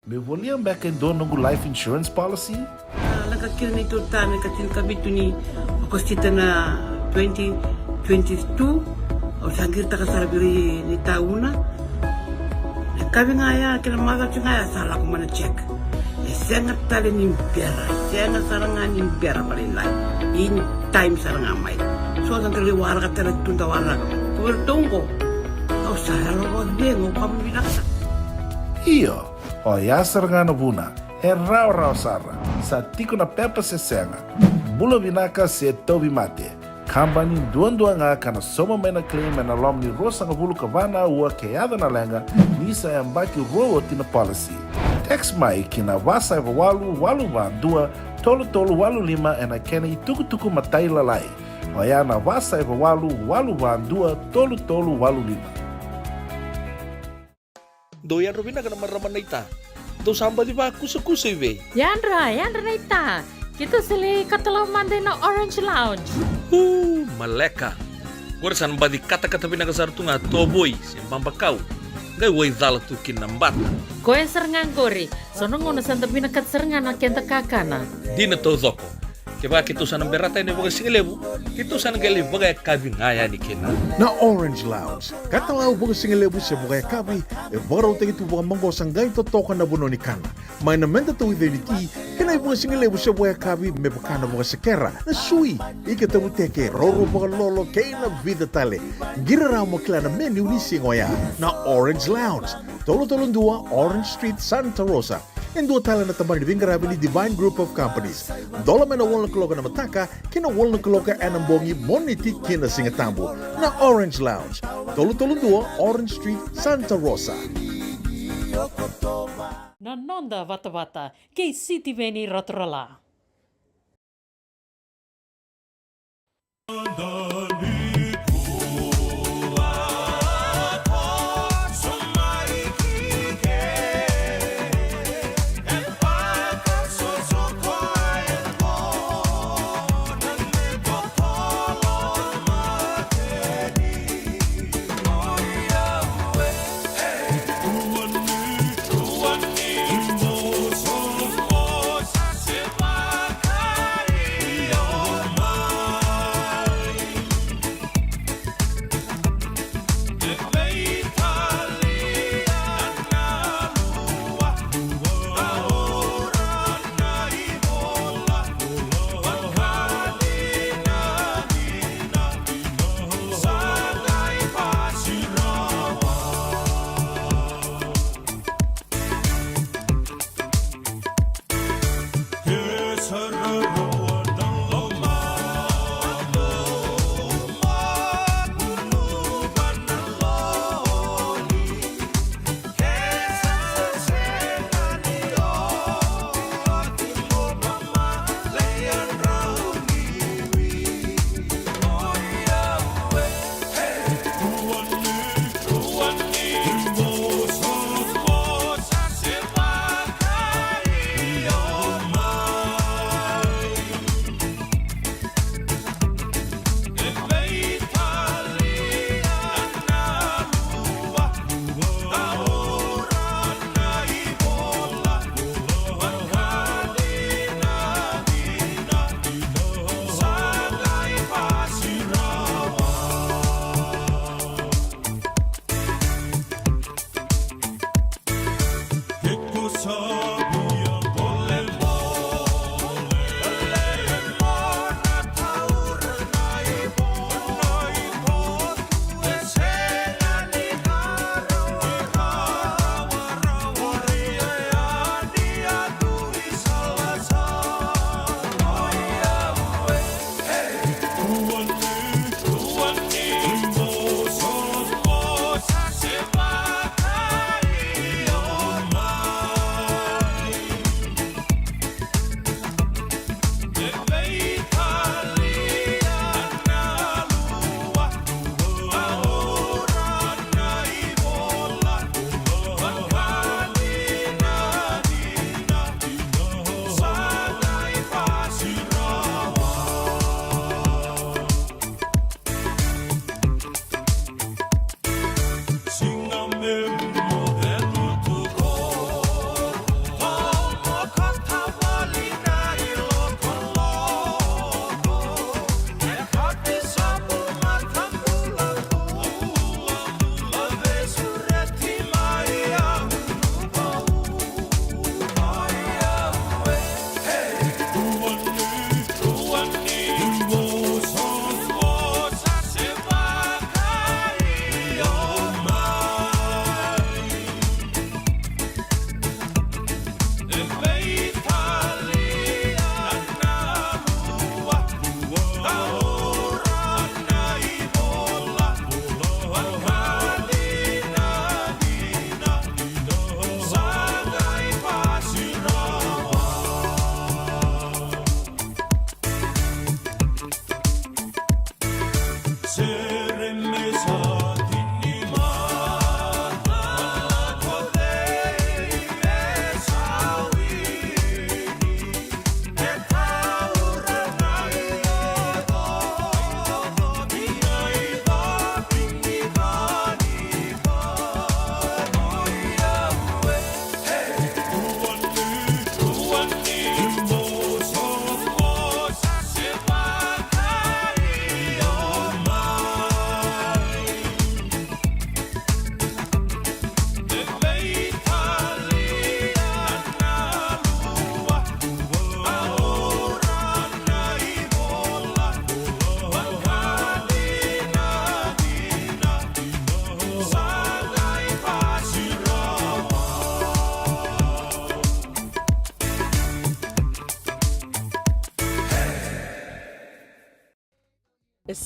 Me voliam back in doon ng life insurance policy? Nakakira na ito tayo katil kabitu ni akostita na 2022 o sangir ta kasarabiri ni tauna. Kami ngaya kila maga ngaya salah ko mana check. Sangat tali ni pera, sangat sarangan ni pera palilai. In time sarangan mai. So ang terliwara ka tala tunda wala. Kuwertongko. Au salah lo bengo kami binaksa. Iyo, o yasar nga na buna, e raw sara, sa tiko na pepa se senga, bulo binaka se tobi mate, kambani duan nga kana soma mena claim na lom ni rosa nga bulu kavana ua keada na lenga, nisa e mbaki rowo tina policy. Text mai kina wasa e walu van dua, tolu walu lima e na kena i tuku matai lalai. O ya na wasa e walu van dua, tolu walu lima. Doyan Robina ka naman raman na ita. Do samba di ba kusa-kusa iwe? Yanra na ita. Kita sili katalaw mande na Orange Lounge. Maleka. Gurasan ba di kata-kata pinakasar tu nga toboy, siyang pambakaw. Ngay way dala tu kinambat. Koe serengan gori, sono ngono santa binakat serengan na kenta kakana. Di na to zoko. Kaya kita sana berata ini bagai singelebu, kita sana gali bagai kabi ngaya ni kena. Na Orange Lounge, katalaw baga singelebu siya baga kabi, e baraw tayo ito baga manggo sanggay totokan na buno ni kana. May namenda to with niti, kanay baga singelebu siya baga kabi, may baka na baga sekera, na sui, ikatabu teke, roro baga lolo, kay na vida tale. Giraraw mo kila na menu ni singoya, na Orange Lounge, tolo-tolong dua, Orange Street, Santa Rosa. And dua tala na tamang ni Divine Group of Companies. Dola na wala kaloka na mataka, kina wala kaloka anambongi moniti kina singatambo na Orange Lounge. Tolo-tolo dua, Orange Street, Santa Rosa. Nanonda vata-vata, kay City Veni Rotorala.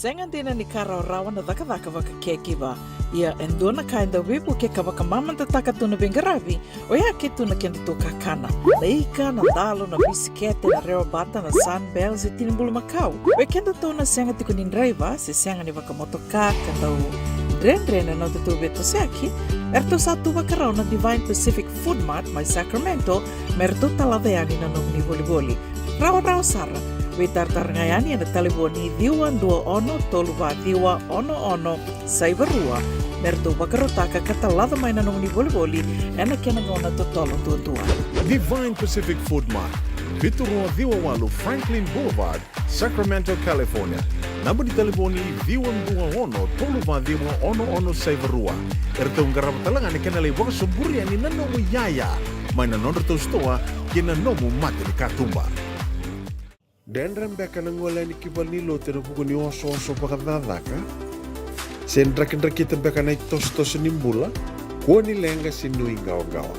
senga dina ni karaurawa na dhaka kekiva. Ia endona ka enda wipu ke kawaka mamanta taka tuna bengaravi o ia ke tuna kenda to kakana. Na ika, na dalo, na bisikete, na reo bata, na sunbells e tinimbulu makau. O kenda tona senga tiko ni driver se senga ni waka motoka kandau Dren na tutu beto seaki, erto satu wakarau na Divine Pacific Food Mart mai Sacramento, merto talaveani na nomni boli-boli. Rawa sara, we tartarngayani na taliboni diwa 21 toluva diwa ono saivarua, merto wakarotaka katalada mai na nomni boli-boli, ena kenangona totolo tua. Divine Pacific Food Mart, Viturua Diwawalu Franklin Boulevard, Sacramento, California. Namba di telefoni V121 toluva V1 saivarua. Erto ngarap talangan ikan alai waka soburi ani nanomu yaya. Maina nonderto stoa kina nomu mati ni katumba. Dan rembeka nangola ni kibalilo tena buku ni oso pakadadaka. Sen drakin-drakin beka na tos nimbula. Kua ni lenga sinui gawa-gawa.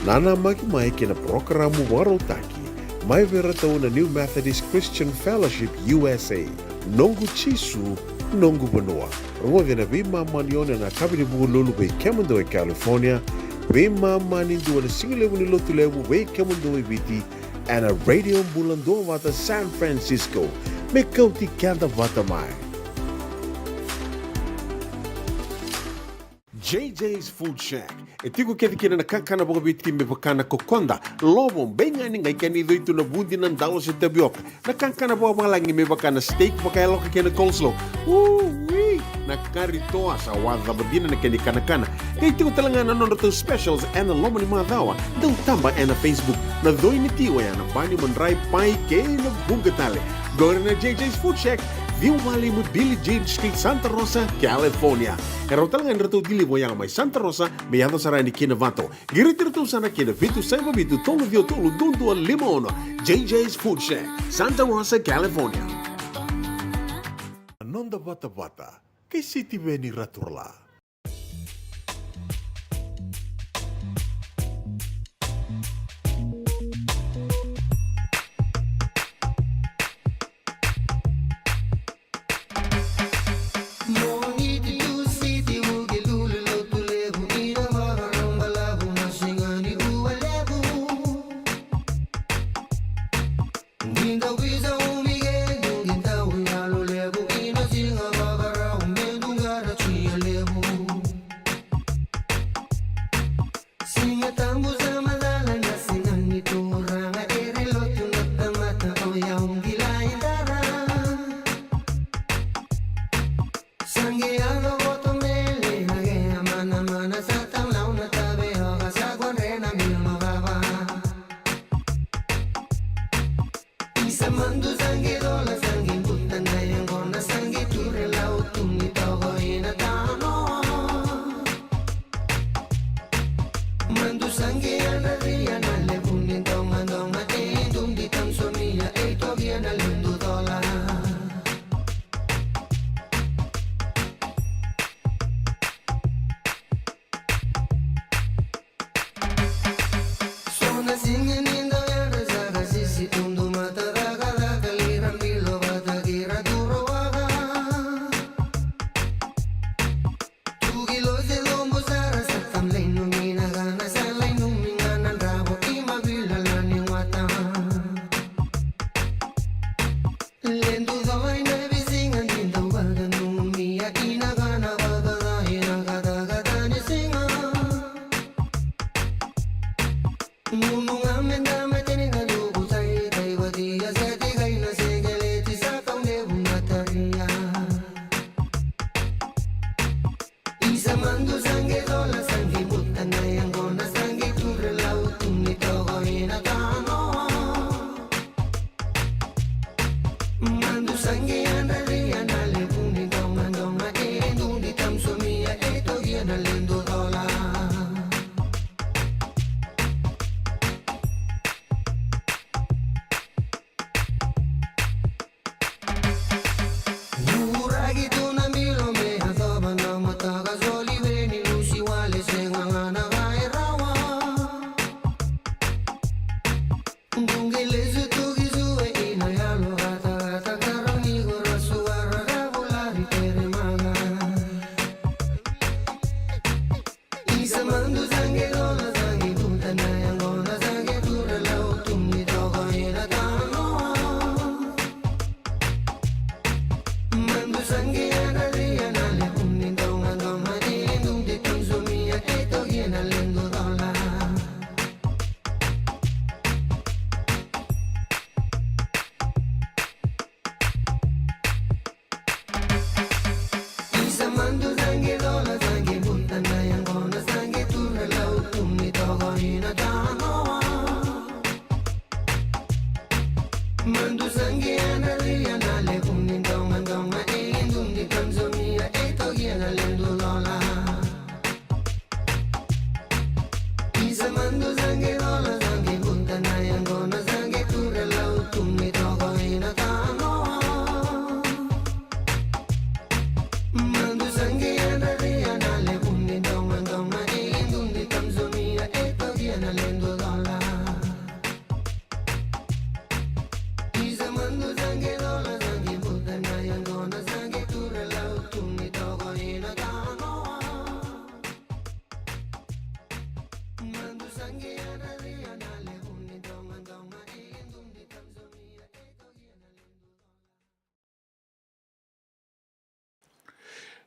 Nana maki mai kina programu warotaki. Mai vera tau na New Methodist Christian Fellowship USA. Nongu chisu, nongu banua. Rungo vina vima manione na kabini buku lulu bei Kemando e California. Vima mani dua na singilewu ni lotu lewu bei Kemando e viti. And a radio bulando vata San Francisco. Me kauti kanda vata mai. JJ's Food Shack. E tiku kena na kakana boka biti me pakana kokonda. Lobong benga ni ngai kani itu na bundi nan dalos e tabioka. Na kakana boka malangi me pakana steak pakai loka kena coleslaw. Wee! Na karitoa sa wadha badina na kani kana. E tiku talangana nondo specials and the lomo ni madawa. Dau tamba na Facebook. Na doi ni tiwa ya na bani mandrai pai ke na bungatale. Gore na JJ's Food Shack. Viu Valley mo Billy Jean Street, Santa Rosa, California. Karo talagang rato dili mo yang may Santa Rosa, may yato sarani kinavato. Giritirto sana kinavitu sa mabitu tolo vio tolo dundo al limono. JJ's Food Shack, Santa Rosa, California. Nonda bata-bata, kay City Veni Raturla.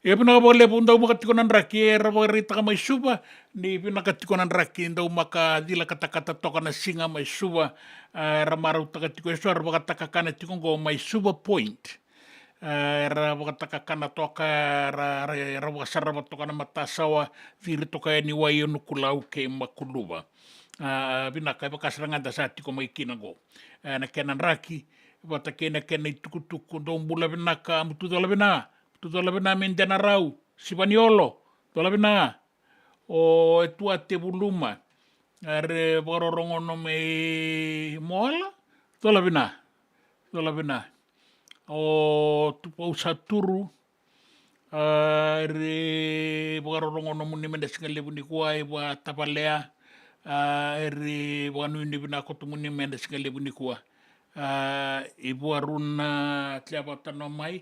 E pinaka pun daw makatikonan raki e rawarita ka may suba ni pinakatikonan raki daw makadila kata-kata toka na singa may suba ramaru takatiko e suar makatakakana tikong go may suba point ra makatakakana toka ra wakasaraba toka na matasawa viri toka e ni wayo nukulau ke makuluba pinaka pakasaranganda sa tiko may kinago na kenan raki wata kena kena itukutuku daw bula pinaka mutudala pina tutala bina mendana rau sipaniolo tola bina o tua te buluma are bororongono me moala tola bina o tupo saturu are bororongono muni menda singale buni kuai wa tapalea are wanu ni bina ko muni menda singale buni kua ibu aruna tliabatano mai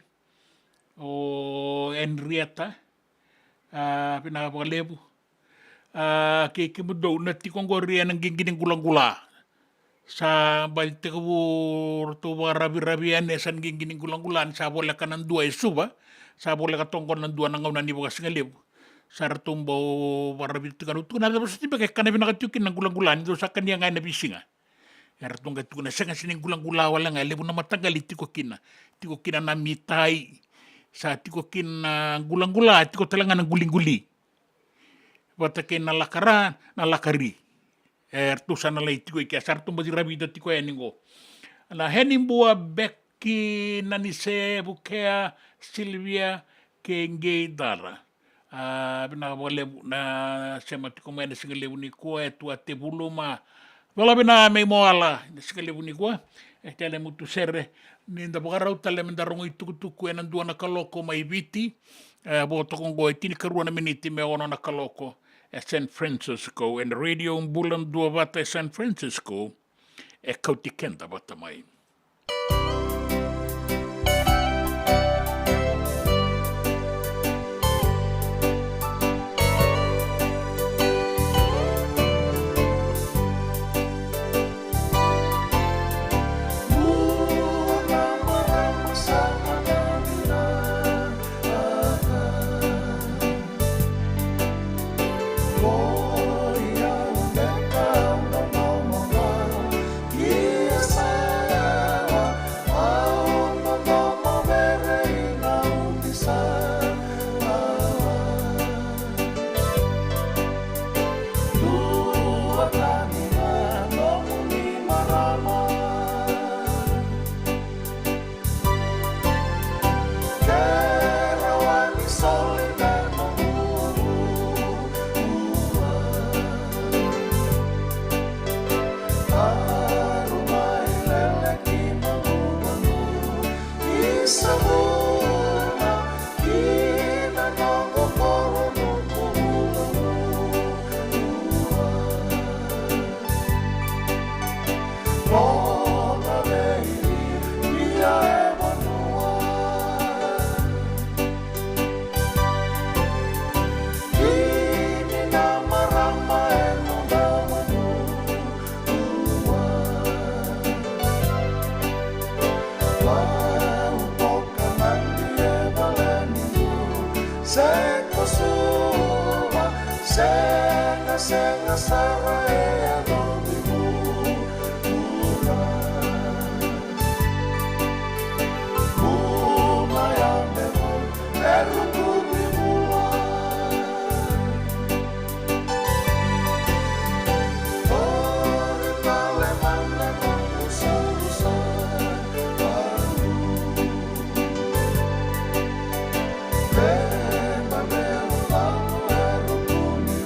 o Henrietta pinakapakalebu ke mudo na tikonggoria ng gingining gulang-gula sa balte ko to rabi-rabian san gingining gulang-gulan sa bola ka ng dua suba sa bola ka tongkol ng dua ng unan ni bukas ngalebu sa ratumbo barabit kanutu na tapos tiba kay kana pinakatukin ng gulang-gulan do sa kanya nga nabisinga eratung gatu na sa sining gulang-gula wala nga lebu na matagal tiko kina na mitai sa tiko kin gulang-gula tiko talangan ng guling-guli wata kin nalakaran nalakari tu sana lai tiko iki asar tu badi rabi tiko eningo na henin bua Becky nanise bukea Silvia kenge dara bina boleh na sema tiko mena singale buni ko tu ate buluma wala bina may moala singale buni ko tele mutu serre ninda bagarau tale mendarongo itukutuku e nandua na kaloko mai viti boto kongo e tini karua na miniti me ono na kaloko e San Francisco and radio umbulan dua bata e San Francisco e kautikenda bata mai. Senga saraya domimu Mula Umayamemo Erukumi mula Oritale manda Usa Baru Bema meulamu Erukumi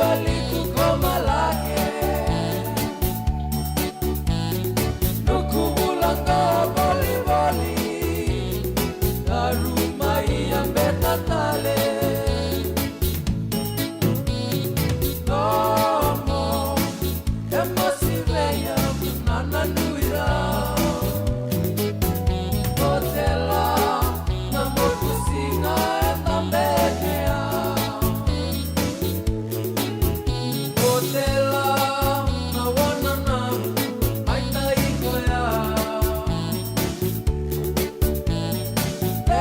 aliku komalake nuku bulanga boli arumai ambetatale nomo emasiveya nananuira Otela namokusinga etambekea Otela nawanana aitaikoya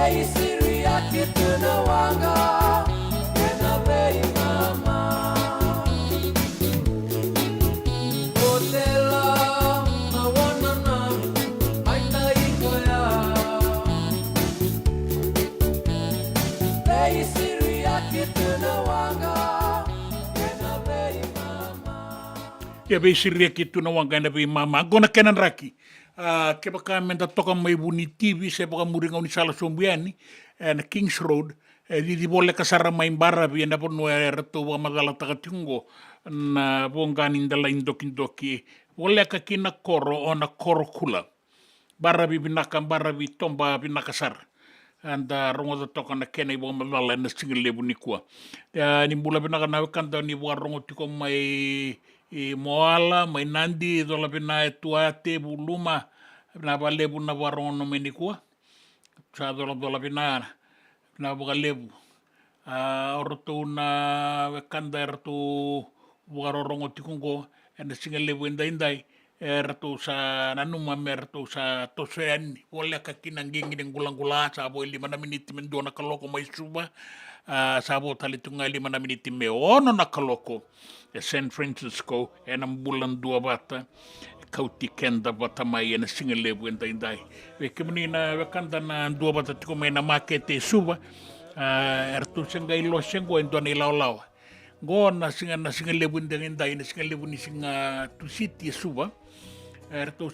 Ei siri yake tunawanga Kena bei mama Otela nawanana aitaikoya Ei siri yake tunawanga Kena bei mama Ia be siria ki tuna wanga na be mama. Gona kenan raki. Ke baka menda toka mai buni TV se baka muringa uni sala sombiani na Kings Road. Di bole kasara mai bara bi na pono rato wa magala takatungo na bongani ndala indoki. Bole ka kina koro ona koro kula. Bara bi binaka bara bi tomba binakasar. Anda rongo da toka na kena ibo malala na single lebu ni kua. Ni bula binaka na kanta ni bua rongo tiko mai moala, mai nandi, dola bina e tuate, buluma, na ba lebu na bua rongo no meni kua. Sa dola bina na bua lebu. Oroto na kanda rato bua rongo tikungo, na single lebu indai. Rato sa nanuma me rato sa tosean wala ka kinangingi ng gulang-gula sa abo 5 na miniti mendo na kaloko may suba sa abo talitunga 5 na miniti me ono na kaloko San Francisco ang bulan 2 bata kauti kenda bata mai na singalebu indai we kemni na kanda na 2 bata tiko may na makete suba rato sangay lo sengo endo na ilaw go na singalebu indai na singalebu ni singa to city suba Erto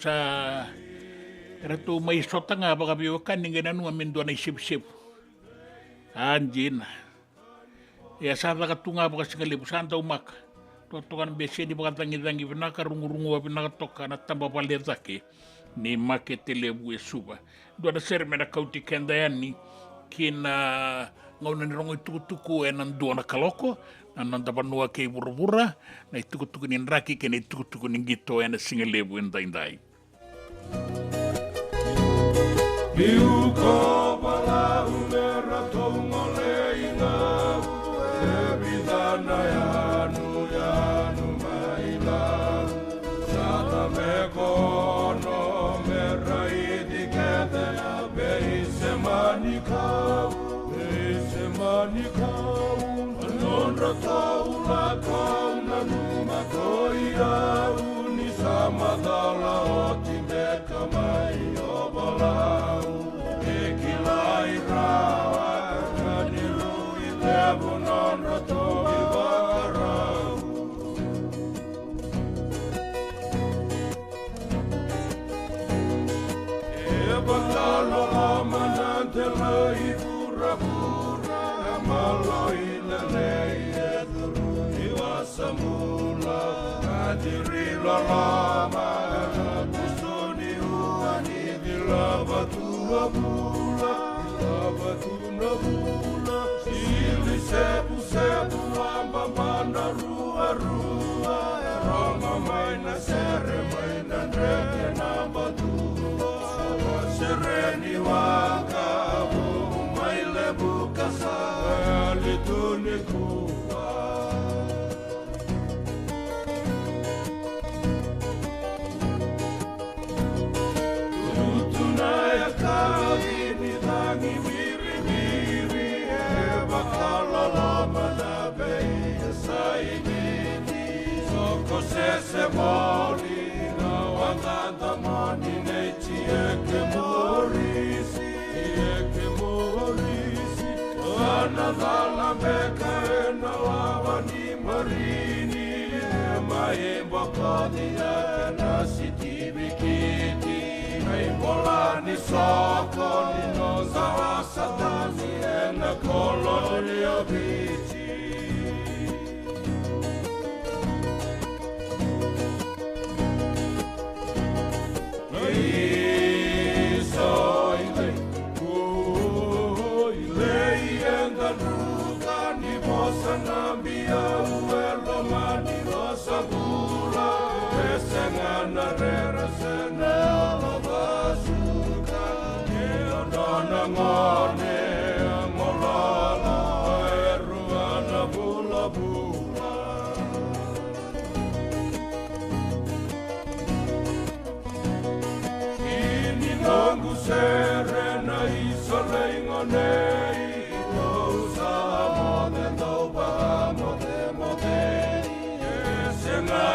may sota nga baka biwakan nga nanu amendo na isip-sip. Anjin. Ya sada katunga baka singalibu santa umak. Totokan besi di baka tangi-tangi binaka rungu-rungu binaka toka na tamba paletake. Ni makete lebu suba. Dua na serme na kauti kenda yani kina ngau na nirong itukutuku nan dua na kaloko. Nanda panua ke bura-bura na itukutuku ni raki ke na itukutuku ni gito na singalebu indai. Biuko pala umera tongole ina Ebidana yanu maila Sata mekono meraidi kete Beise manikau Nonra taula kauna numa koia Uni sama dala oti meka mai obalau Ekilai rawa kaniru itebu nonra togi bakarau Eba talo lama nante lai pura-pura Maloi lelei Samula adiri lama kusoni uani dilava tua bula sili sebu amba mana rua roma maina sere maina dreke namba tua sereni waka mai lebu kasa lituni kuwa Se mori na wanganda mani nei tieke morisi ana dala beka na wani marini mai bokodi ya na siti bikiti mai bolani soko ni no zawasa tani na kolonio bici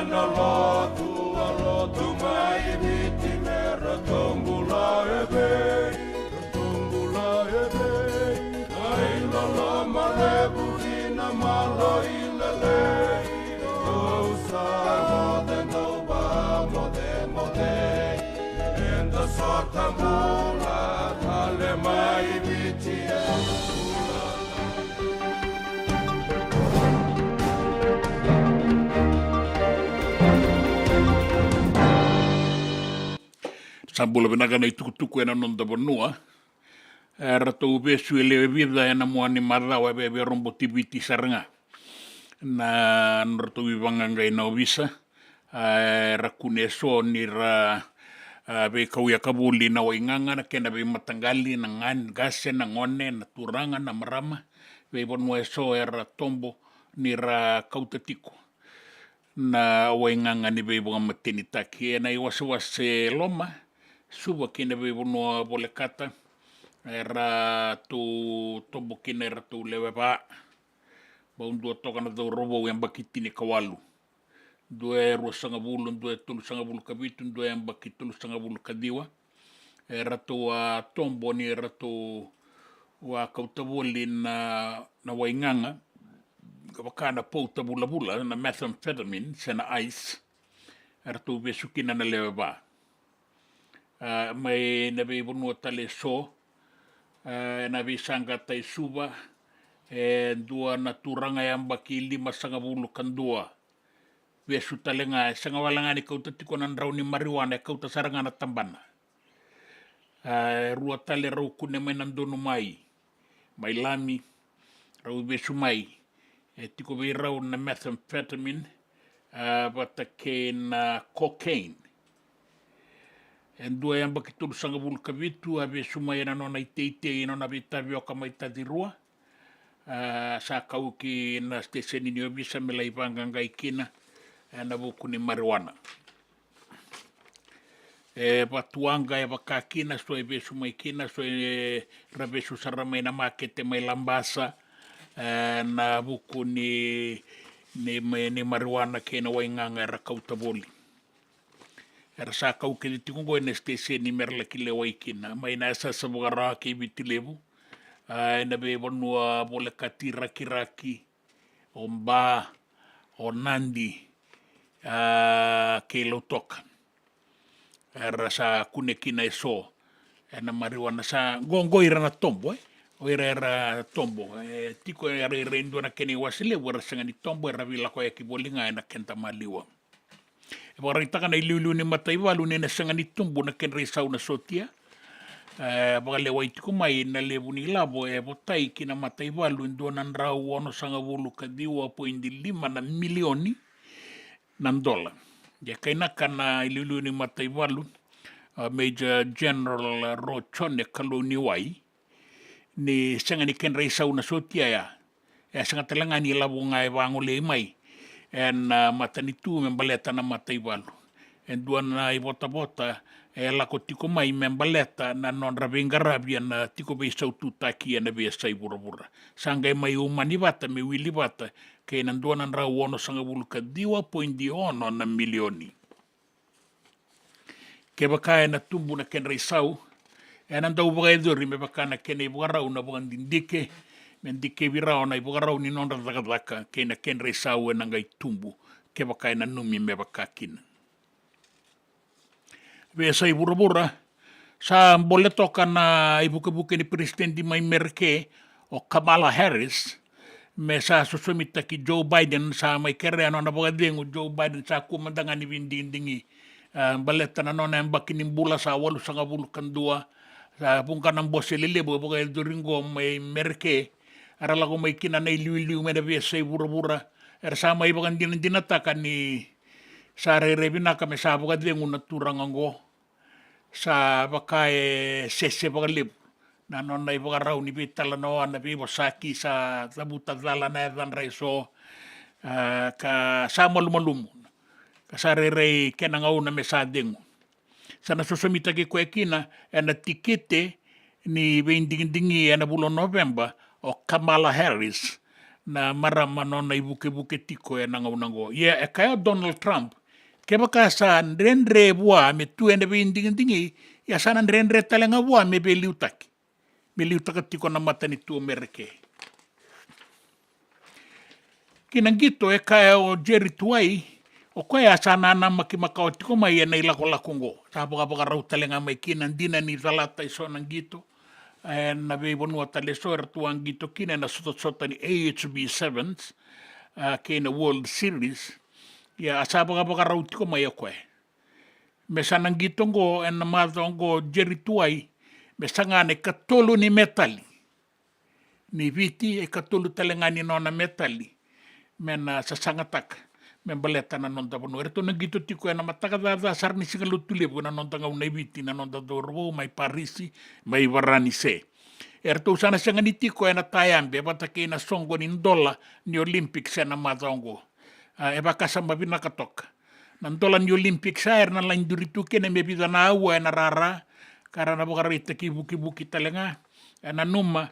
na lotu a lotu mai viti me ratombula e vei ratombula e vei ai la la malebu vina malo i le lei o sa mode no ba mode mode enda sota mula tale mai viti e Sambula vinaga nei tukutuku ena nonda vanua. Ratou besu ele vida ena moani marau e be rombo tibiti saranga. Na ratou vivanganga ina ovisa. Rakune so ni ra be kauia kabuli na wainganga na kena be matangali na ngan gase na ngone na turanga na marama. Be bonua so era tombo ni ra kautatiko. Na wainganga ni be bonga mateni taki ena iwase loma. Suba kina be bonua bole kata era tu tombo kina era tu lewe ba undua toka na tau robo yang bakiti ni kawalu dua rua sanga bulu dua tulu sanga bulu kabitu dua yang bakiti tulu sanga bulu kadiwa era tu tombo ni era tu wa kautabuli na wainganga kabakana pouta bula na methamphetamine sena ice era tu besukina na lewe ba mai na be bonua tale so na be sanga tai suba dua na turanga yang baki 5 sanga bulu kandua be su talenga sanga walanga ni kauta tiko nan rauni mariwana kauta saranga na tambana rua tale rau kune mai nan donu mai lami rau be su mai tiko be rau na methamphetamine bata ke na cocaine dua yang baki tulu sanga bulu kabitu abe sumai na nona iteite ina na bitavio kama itadirua sa kauki na steseni ni obisa mela ipanga ngai kina na buku ni marijuana batuanga e bakakina so ebe sumai kina so rabe su sarama na makete mai lambasa na buku ni marijuana kena wainganga era kautaboli era sa kau ke tikungo ene stese ni merla ki le waikina mai na sa sabugara ke bitilebu na be bonua bole katira kiraki omba o nandi ke lotok era sa kunekina eso ena marijuana sa gongo ira na tombo o era tombo tiko era rendo na kene wasile wera sanga ni tombo era vila ko yaki bolinga ena kenta maliwa Bakarita ka na iliulu ni mataiwalu ni na sanga ni tumbu na kenre sau na sotia. Bakalewa itiko mai na lebu ni labo botai kina mataiwalu ndo nan rau ono sanga wulu kadiwa $2.5 milioni nan dola. Ya kaina kana iliulu ni mataiwalu Major General Rochone kaloni wai ni sanga ni kenre sau na sotia ya sanga talanga ni labo ngai wangole mai. En matanitu membaleta na mataiwalu. En dua na ibota-bota lako tiko mai membaleta na non rabenga rabia na tiko be sautu taki na be sai bura-bura. Sangay mai umani bata me wili bata kay nandua nan rawono sanga buluka $2.1 milioni. Ke baka na tumbu na kenre sau nandau bagay dori me baka na kene bugarau na bugan dindike mendike virao na ibugarau ni non radaka kena kenre sau na ngai tumbu ke baka na numi me baka kina. Be sai bura-bura sa bole toka na ibuke-buke ni presidente mai merke o Kamala Harris me sa susumita ki Joe Biden sa mai kere ano na bagadengu Joe Biden sa kumandangan ni vindindingi baleta na nona yang bakinin bula sa 8.2 sa pungka ng bose lilebo bagay duringo may merke arala ko may kinanay liw-liw may nabiyasay bura-bura sa may bagan dinatakan ni sa re-rebi na kami sa bagadengu naturang anggo sa bakay sese bagalib na non na ibagaraw ni Bitalano na bibosaki sa tabutadala na edan reso ka sa malum kasarere kenangaw na mesadeng sa nasusumita ki kwekina na tikete ni binding-dingi na bulan November o Kamala Harris na marama nona I buke tiko e nango. Ia e kaya Donald Trump, ke baka sa nrenre bua me tuene be indingi, ia sana nrenre talenga bua me be liutaki. Me liutaka tiko na matani tu Amerike. Kinangito e kaya o Jerry Tuai, o koe a sana ana makimaka o tiko mai e nei lako. Sa baka rau talenga mai kinandina ni talata I so nangito. Na vei vonua tale soera tuangito kina na sota ni AHB Sevens ke na World Series ia asaba ka rautiko mai koe me sanangito ngo na mazongo Jerry Tuai me sangane katolo ni metali ni viti e katolo talengani no na metali me na sasangatak me baleta na nonda bono erto nangito tiko na mataka da sarni singalu tulipo na nonda ngau na viti na nonda dorbo mai Parisi mai Varani se erto sana sanga ni tiko na tayambe bata ke na songo ni ndola ni Olympics na mazongo e bakasa mabina katoka na ndola ni Olympics na la induritu ke na mebida na awa na rara karana bogarita ki buki talenga na numa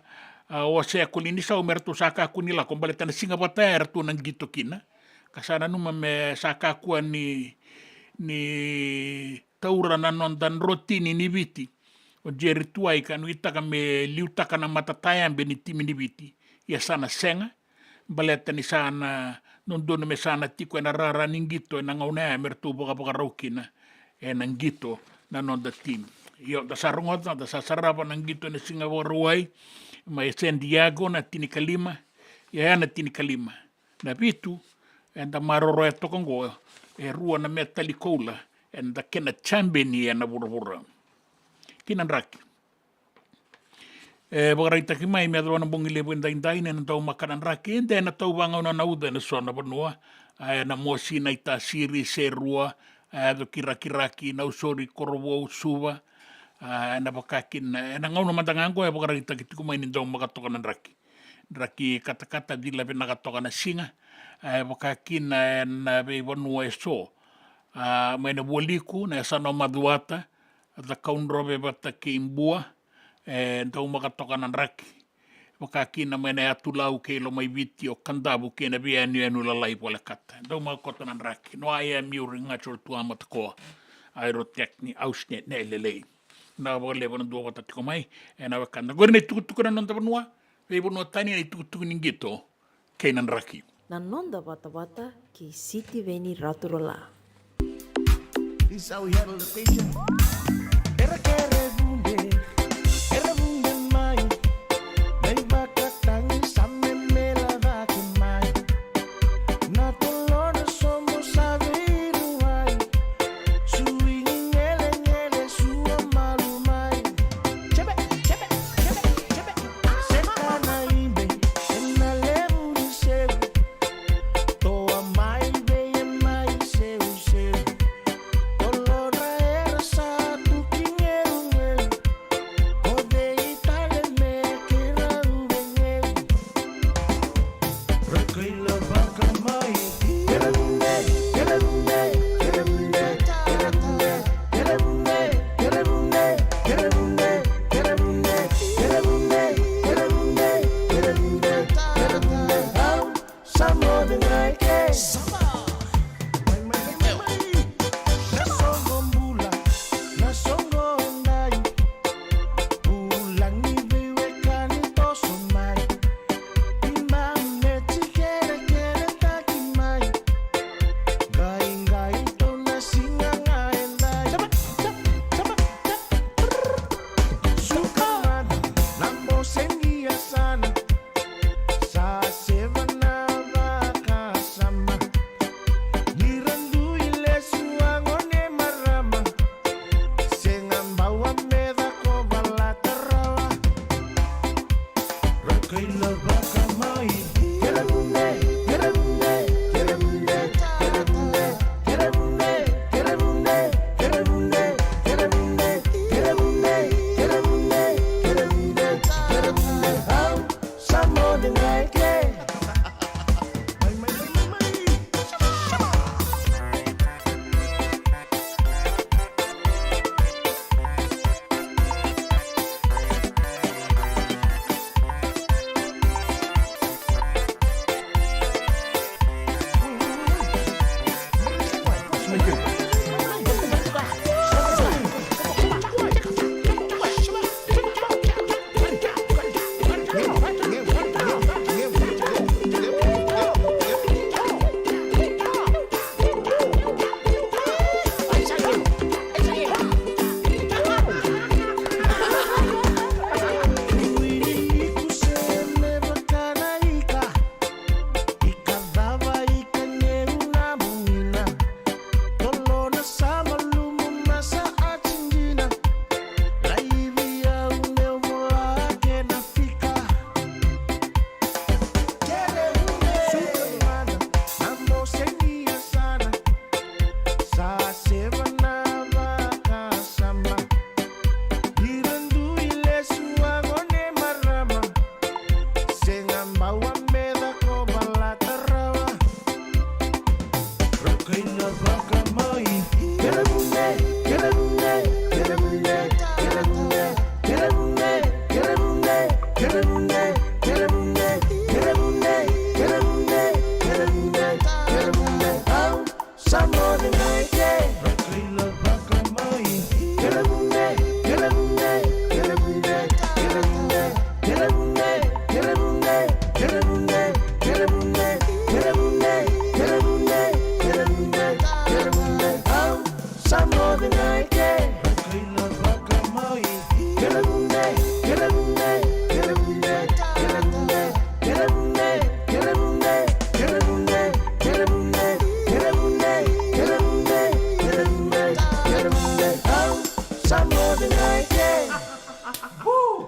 o se kulini sa umerto saka kunila kombaleta na singa bata erto nangito kina kasana numa me saka ku ni taura na nondan rotini ni viti o Jerry Tuai kanu itaka me liutaka na matatayambe ni timi ni viti ia sana senga baleta ni sana nondono me sana tiko na rara ningito na ngauna mertu boka raukina e nangito na nonda tim io da sarongota da sasaraba nangito na Singapore wai mai San Diego na tinikalima ia na tinikalima na vitu enda maroro e tokongo e rua na metalikola enda kena chambeni na burubura kinan raki bagaita ki mai me adona bongi lebo indai na tau makanan raki ende na tau banga na uda na sona banua na mosi na ita siri serua do kiraki na usori korowo suva na bakakin na ngau na mandangango e bagaita ki mai ni tau makatoka na raki kata dila be nakatoka na singa bakakin na be banua so mai na boliku na sana maduata da kaunrobe bata ke imbua tau makatoka na raki wakakina mene atulau ke lo mai viti o kandabu ke na bia anu lalai pole kata tau makota na raki no ai miuri ngachor tuama takoa aerotekni ausnet ne lelei na wale wana dua wata tiko mai na wakanda gore ne tukutuku na nonda banua vei banua tani na tukutuku ningito ke na raki na nonda wata ki City Veni Raturola. This is how we handle the patient. Era kere bunde, era bunde mai. Nei bakatang samme mela vaki mai. Na tolona somo sabiru mai. Suingi nyele sua malu mai. Chebe. Seka na imbe, ena levu di sevu. Toa mai be mai sevu. Tolora era satu kingeru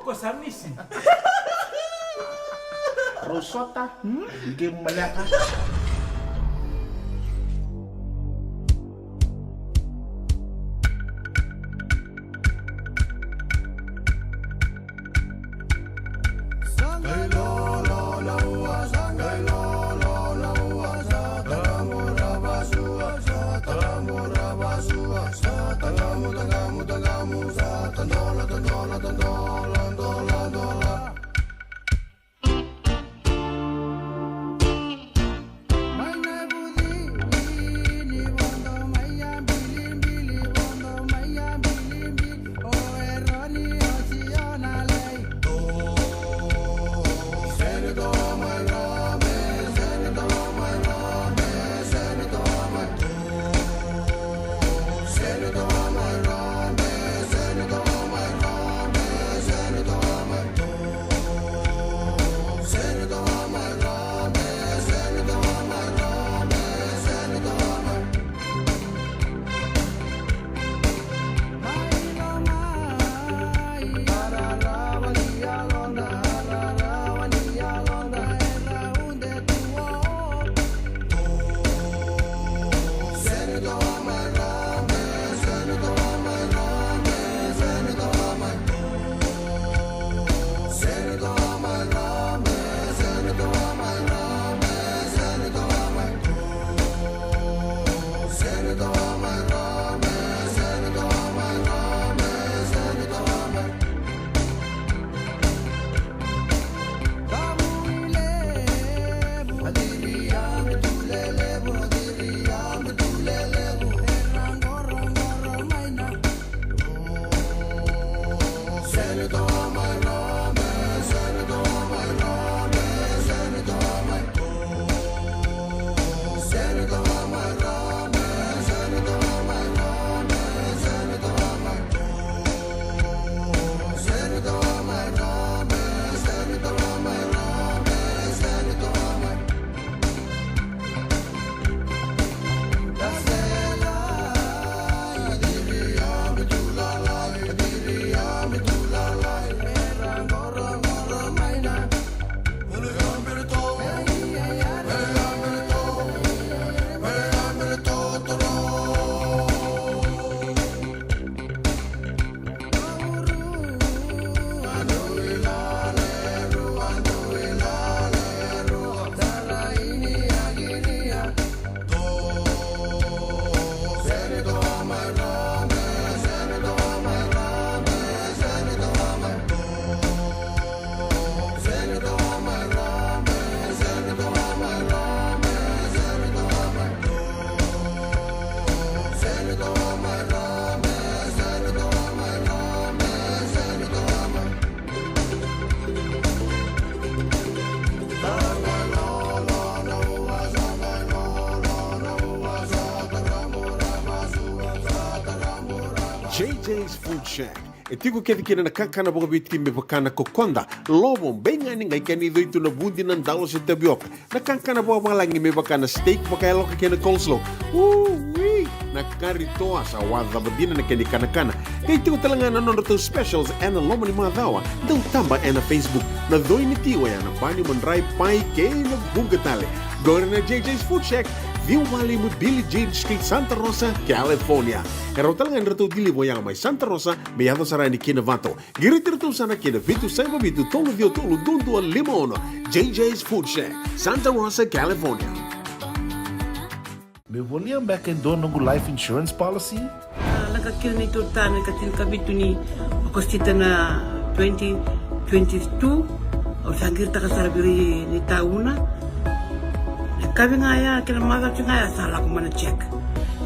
Kosamisi. Rosota, game malaka. JJ's Food Shack. E tiku kevi kina na kakana boka biti me bakana kokonda. Lobo benga ni ngai kani do itu na bundi na ndalo se tabioka. Na kakana boka malangi me bakana steak baka eloka kena coleslaw. Wee! Na kari toa sa wadha badina na kani kana. Kay tiku talangana non to specials and lomo ni madawa. Dau tamba na Facebook. Na doi ni tiwa ya na bani manrai pai kay na bunga tale. Gore na JJ's Food Shack. Viu Valley mo Billy Jean Street, Santa Rosa, California. Pero talagang rito dili mo yang may Santa Rosa, may ato sarani kinavato. Giritirito sana kinavitu sa iba bitu tolo dio tolo dundo al limon. JJ's Food Shack, Santa Rosa, California. Me volia back in doon nungu life insurance policy? Nakakira ni tutana katil kabitu ni okostita na 2022 o sangir takasarabiri ni tauna. Kabi nga ya kila maga nga ya sala ko mana check.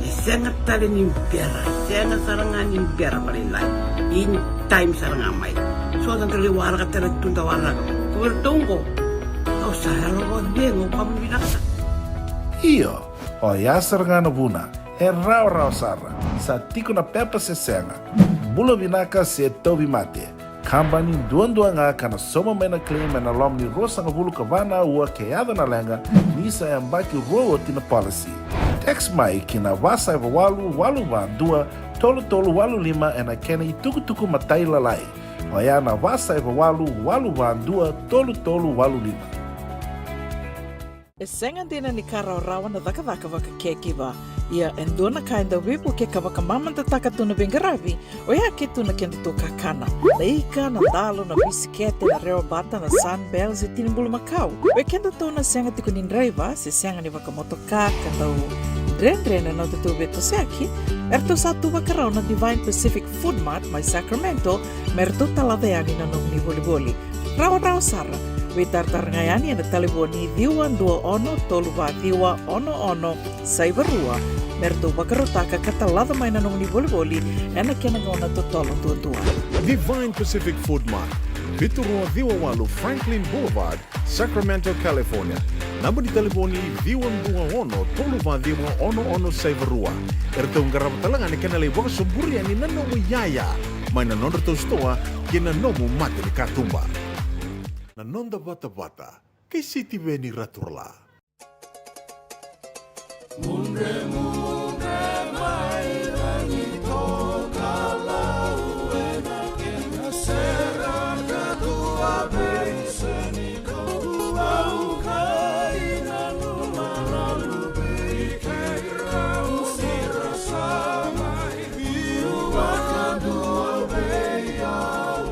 Sengat tali ni biara, sengat sarangan ni biara balilai. In time saranga mai. So ang kali wala ka tala tunda wala ka. Kuwertongo. Au sahalo ko dengo pamilaksa. Iyo, o yasar nga na buna, rau sara, sa tiko na pepa se senga, bula vinaka se tobi mate, kambani duan nga kana soma may na claim na lom ni rosa nga bulu kavana ua keada na lenga, nisa ambaki roa tina policy. Text mai kina wasa walu ba dua, tolu walu lima ena kena ituku matai lalai, o ya na wasa walu ba dua, tolu walu lima. E senga dina ni kara rawa na daka waka kekiwa. Ia endona kainda wipu ke kawaka mamanta taka tuna bengaravi, o ia ke tuna kenda to kakana. Leika na dalo na bisikete na reo bata na sunbells e tinimbulu makau. O kenda to na senga tiku nindraiva, se senga ni waka motoka kandau dren na tutu beto seaki, erto satu wakarau na Divine Pacific Food Mart mai Sacramento, merto taladeani na nung ni boli. Rawa sara. Witartar ngayani na taliboni diwan 21 saibarua merto bakarotaka katalada may nanong ni boli ena kenagona totolo tutua. Divine Pacific Food Mart, Viturua Diwawalu Franklin Boulevard, Sacramento, California. Namba di taliboni diwan 21 saibarua. Erto ngarap talangan kenali waka suburi ani nanomu yaya. May nanondo to stoa kina nomu mati ni katumba. Nanonda bata-bata, kay City Veni Raturla. Mundre mai ranito kalau enak kena serah kedua beseni kau kainan maralu berikirau sirasa mai biu akan dua beyau.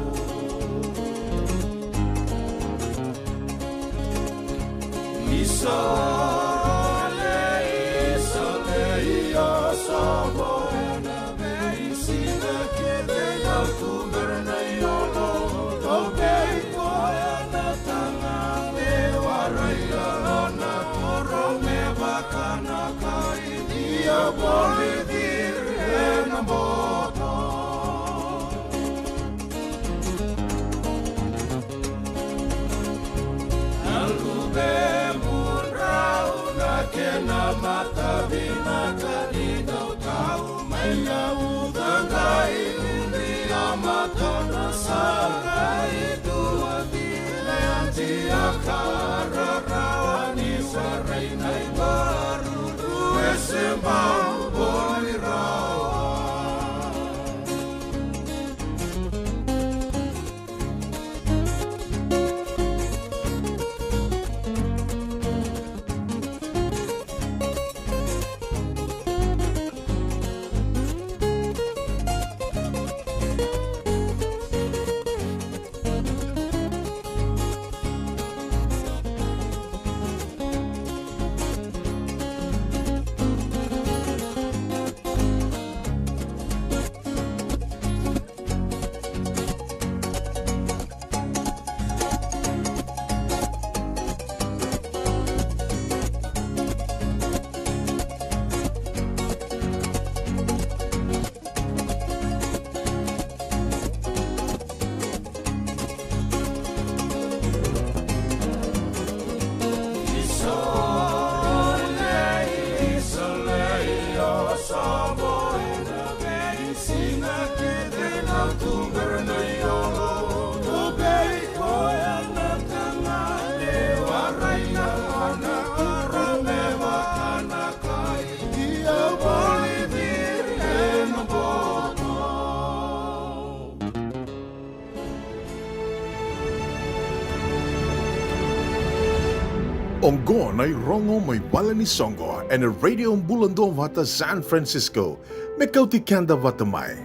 Ongo na rongo may bala ni Songo and a radio bulando vata San Francisco. Mekauti kanda vata mai.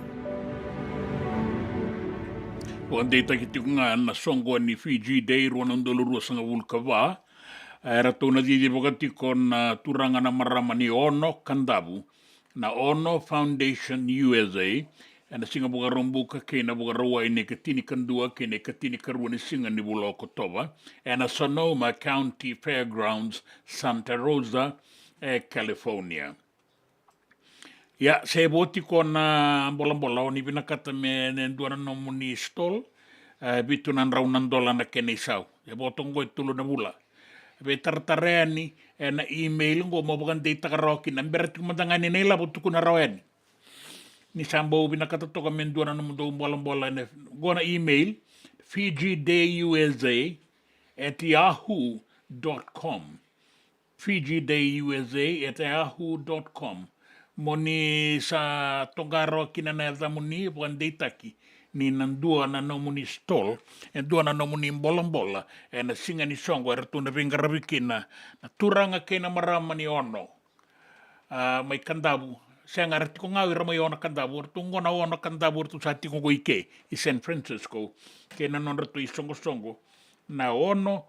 Wanda ita kiti nga na Songo ni Fiji Day ruanang doloro sa nga vulkava. Ratuna didi wakati kon turanga na marama ni Ono Kandavu, na Ono Foundation USA, and singa buka rombuka kena buka rawa ine katini kandua kene katini karua ni singa ni bula Oktoba, and a Sonoma County Fairgrounds, Santa Rosa, California. Ya, se boti kona bola-bola ni binakata me nenduana no muni stol, bitu nan raunan dola na kene sau. Ya botong go tulu na bula. Be tartareani na email ngo mo bukan data karoki na berarti kumandangani nila butu kuna rawani. Ni sambo binakata to kami duana no mundo bola-bola na go na email fijidayusa@yahoo.com. fijidayusa@yahoo.com. Moni sa togaro kinaneza muni bukan data ki ni nandua na no muni stol en dua na no muni bola en singa ni songo ertuna vingarabikina na turanga kena marama ni Ono mai Kandavu senga arti ko ngawi ramai Ono Kandavu tungo na Ono Kandavu tu sati ko ike i San Francisco kena non ratu i songo na Ono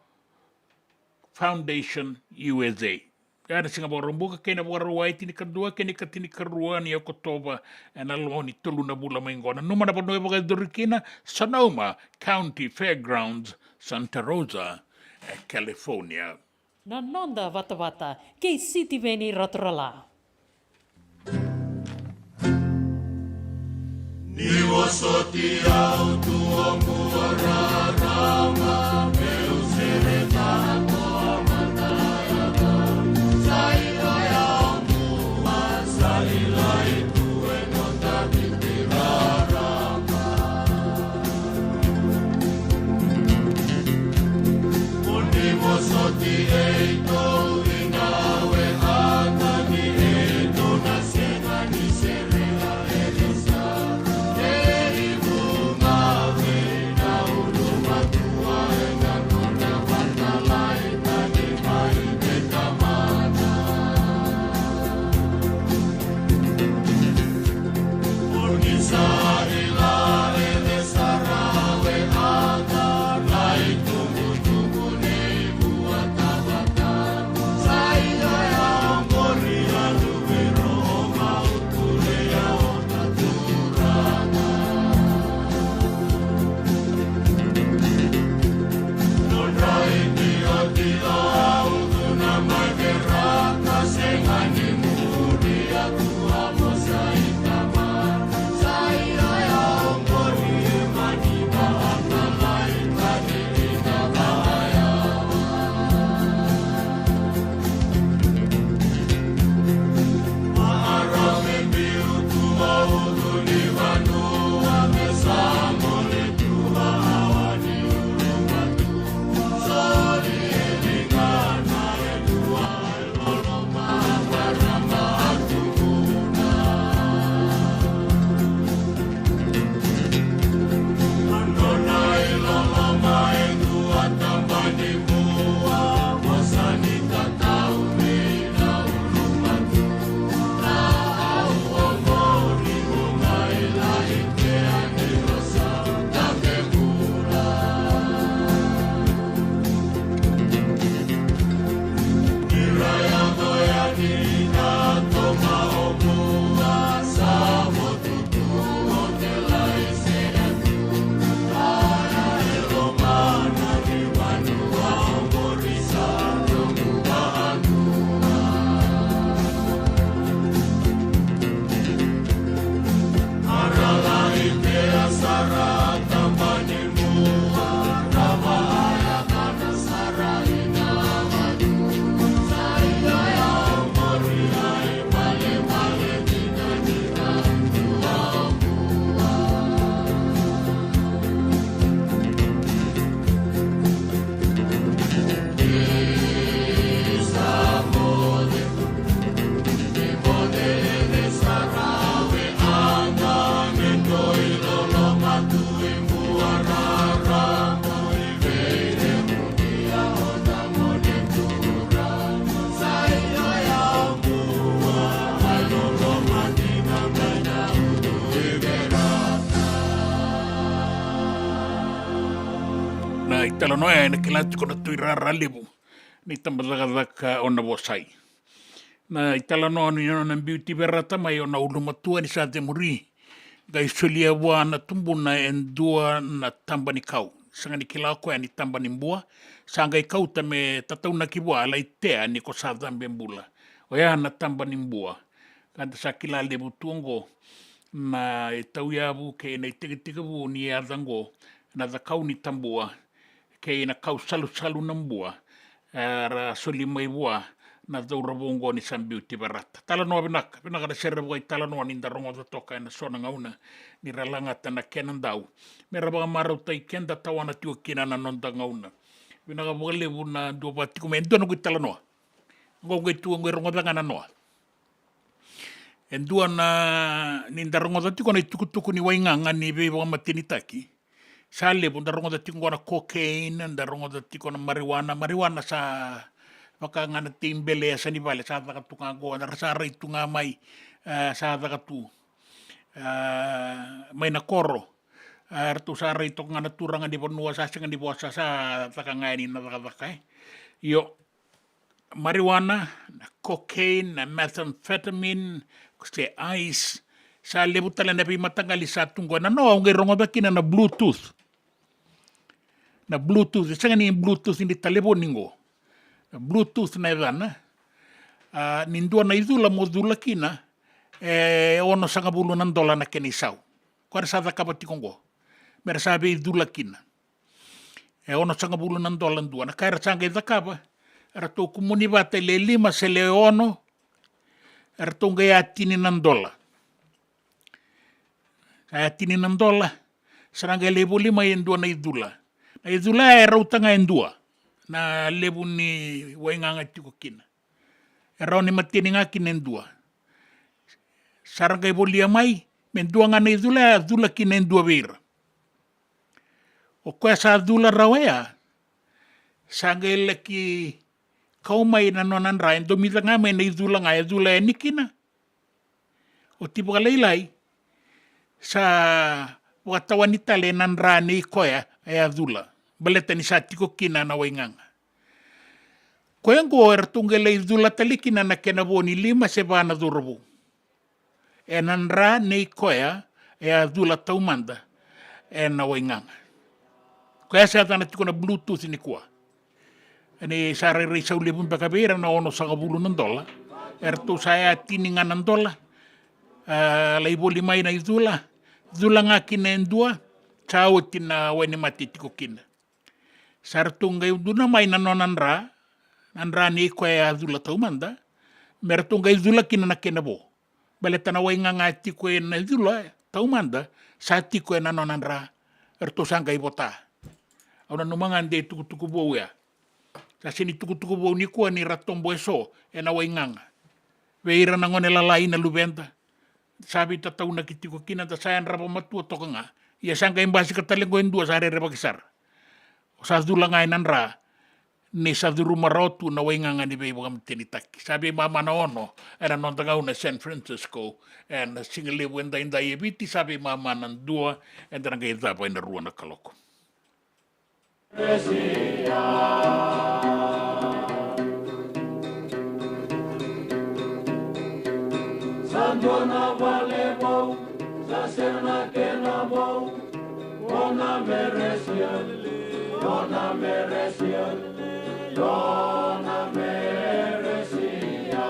Foundation USA. Ada singa borombuka kena borowai tini kadua kena katini karua ni Oktoba and aloni tuluna bula mengona numa na bono boga dorikina Sonoma County Fairgrounds, Santa Rosa, California. Nanonda wata ke siti veni rotrola. Ni wasoti au tuo muararama meu sereta Talo noe na kilati kona tui rara libu. ni tambalagadak ona bosai. Na italanoa ni ona beauty berata mai ona ulumatua ni sa te muri. Gai sulia wa na tumbuna endua na tambani kau. Sanga ni kila koe ni tambani mbua. Sanga i kau me tatauna ki wa ala itea ni ko sa dambe mbula. O ya na tambani mbua. Kanta sa kila lebu tuongo na e tau iawu ke na i tigitigawu ni e adango na da kau ni tambua ke na kau salu na mbua. Ra soli mai wa na daura bongo ni Sun Beauty barata. Tala noa binaka da serra wai tala noa ni darongo da toka na sona ngauna ni ralangata na kenan dau. Me rabaga marau tai kenda tawana tua kina na nonda ngauna. Binaka walewu na dua batiko me endua nukui tala noa. Ngongai tua ngai rongo danga na noa. Endua na ni darongo da tiko na tukutuku ni wainganga ni bewa matinitaki. Sa lewu darongo da tiko na cocaine, darongo da tiko na marijuana. Marijuana sa waka ngana timbele sa ni vale sa takatu nga goa na sa reitu nga mai sa takatu mai na koro artu sa reitu nga naturanga di ponua sa singa di bosa sa takangani na takakai yo marijuana cocaine methamphetamine se ice sa lebutala na pi matangali sa tunggo na no ngai rongo bakina na bluetooth sanga ni bluetooth ni talebo ningo Bluetooth na evana nindua na idula modula kina ono sanga bulu nan dola na keni sau kwara sa dakaba tikongo mera sabe idula kina ono sanga bulu nan dola ndua na kaira sanga idakaba era to kumuni bate le 5 se le ono era to ngai atini nan dola atini nan dola saranga le boli mai endua na idula era utanga endua na lebu ni wainganga tiko kina. Era ni matini nga kinendua. Saranga ibolia mai, mendua nga na idula kinendua vira. O koe sa adula rawea, sanga ila ki kaumai na nonan rai, domita nga mai na idula e nikina. O tipo kalailai, sa watawanita le nan rani koea e adula. Baleta ni sa tiko kina na wainganga. Koengo ertungele idula talikina na kenaboni 5 se bana durabu. E nanra nei koea e adula taumanda e na wainganga. Koea sa tana tiko na bluetooth ni kua. Ene sa rei sa ulebun pakabera na ono sa kabulu ng dola. Erto sa tininga ng dola. Laiboli mai na idula. Idula nga kinendua. Sa awatin na wani mati tiko kina. Sartunga iduna mai na nonanra ni koe adula taumanda mertunga idula kina na kenabo baleta na wainganga tiko na idula taumanda sa tiko na nonanra erto sanga ibota ona numangan de tukutuku bo ya sa sini tukutuku bo ni ko ni ratombo eso na wainganga veira na ngone lalai na lubenda sabi tatauna kitiko kina ta sayan rapa matua tokanga ia sanga imbasi katalengo endua sa rere bakisar sa dula ngai nanra ni sa duru marotu na wainganga ni bebo kam tenitaki sabi mama na ono era non tanga una San Francisco and single wenda inda yebiti sabi mama nan dua and tanga ida pa ina rua na kaloko Sandona vale bou sa serna que na bou ona merecia Dona merecia, Dona merecia.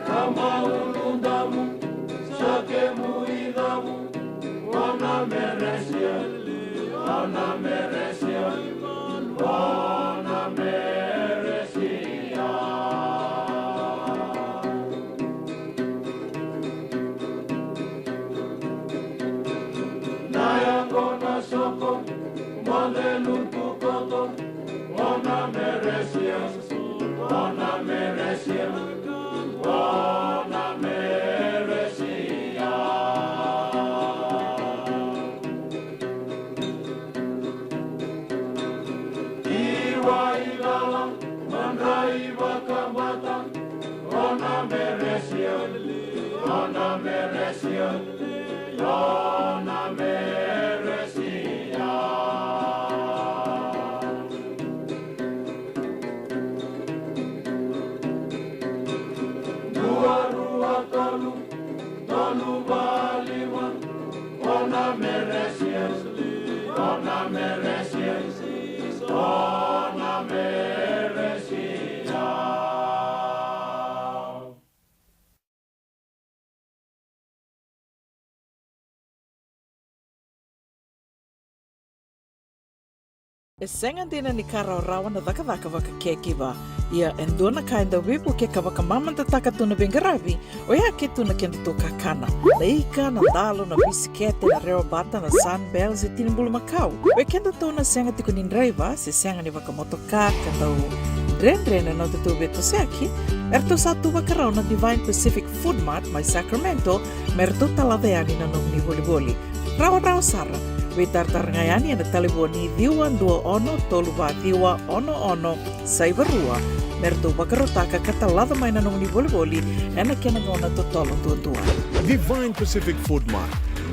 Kama ulundamu, sake muidamu, Dona merecia, Dona merecia, Dona merecia. Soko, modelo tukoto, ona merecia, ona merecia, ona merecia. Iwa ilala, mandrai wakabata, ona merecia, ona merecia, ona merecia. E senga dina ni kara rawa na daka waka keki wa. Ia endona ka enda wipu ke ka waka mamanta taka tuna bengaravi o ia ke tuna kenda to kakana. Na ika, na dalo, na bisikete, na reo bata, na sunbells e tinimbulu makau. O kenda to na senga tiko ni driver se senga ni waka motoka katau dren na to beto seaki. Erto satu waka rao na Divine Pacific Food Mart mai Sacramento merto talaveani na nong ni boli. Rawa sara. We tartarngayani na taliboni diwa 21 saivarua merto bakarotaka katalada mai na nong ni boli ena kena ngona totolo tua. Divine Pacific Food Mart,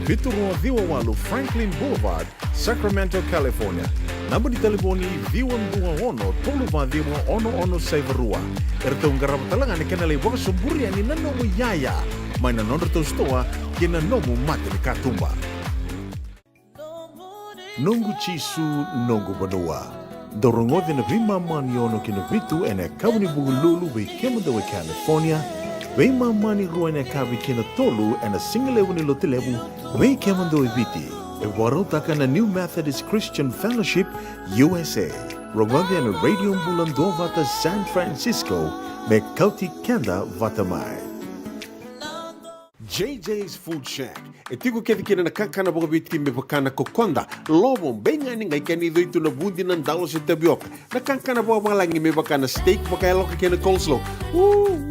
Viturua Diwawalu Franklin Boulevard, Sacramento, California. Namba di telefoni 21 saivarua. Erto ngarabatalanga ni kena lewa sumburi ani nanomu yaya. Mai na nonderto stoa kena nomu mate ni katumba. Nungu chisu nungu banua. Dorongo na vima mani ono kina vitu ene kabuni bugululu we kemada we California. Vima mani rua ene kabi kina tolu ene singalewu ni lotilewu we kemada we viti. E warotaka na New Methodist Christian Fellowship USA. Rongode ene radio mbulando vata San Francisco me kauti kenda vata mai. JJ's Food Shack. E tiku kethi kina na kakana boka biti me pakana kokonda. Lobo benga ni ngai kani doitu na bundi nan dalo se tabioka. Na kakana boka malangi me pakana steak baka eloka kena coleslaw.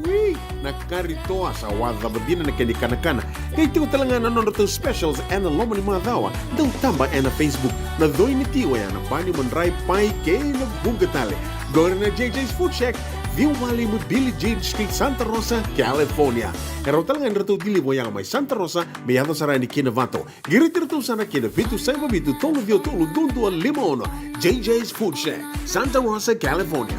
Wee! Na karitoa sa wadha badina na kani kana. Kaya tiku talanga na nonoto specials ena loma ni mga dawa. Daw tamba ena Facebook. Na doi ni tiwa ya na bani manray pai kena bugatale. Gore na JJ's Food Shack. Viu Valley mo Billy Jean Street, Santa Rosa, California. Karo talaga nito dili mo yang may Santa Rosa, may ato saray ni Kinavato. Girit-rito sana kina Vitu Saiba Vitu Tolo Dio Tolo Dundu al Limono. JJ's Food Shack, Santa Rosa, California.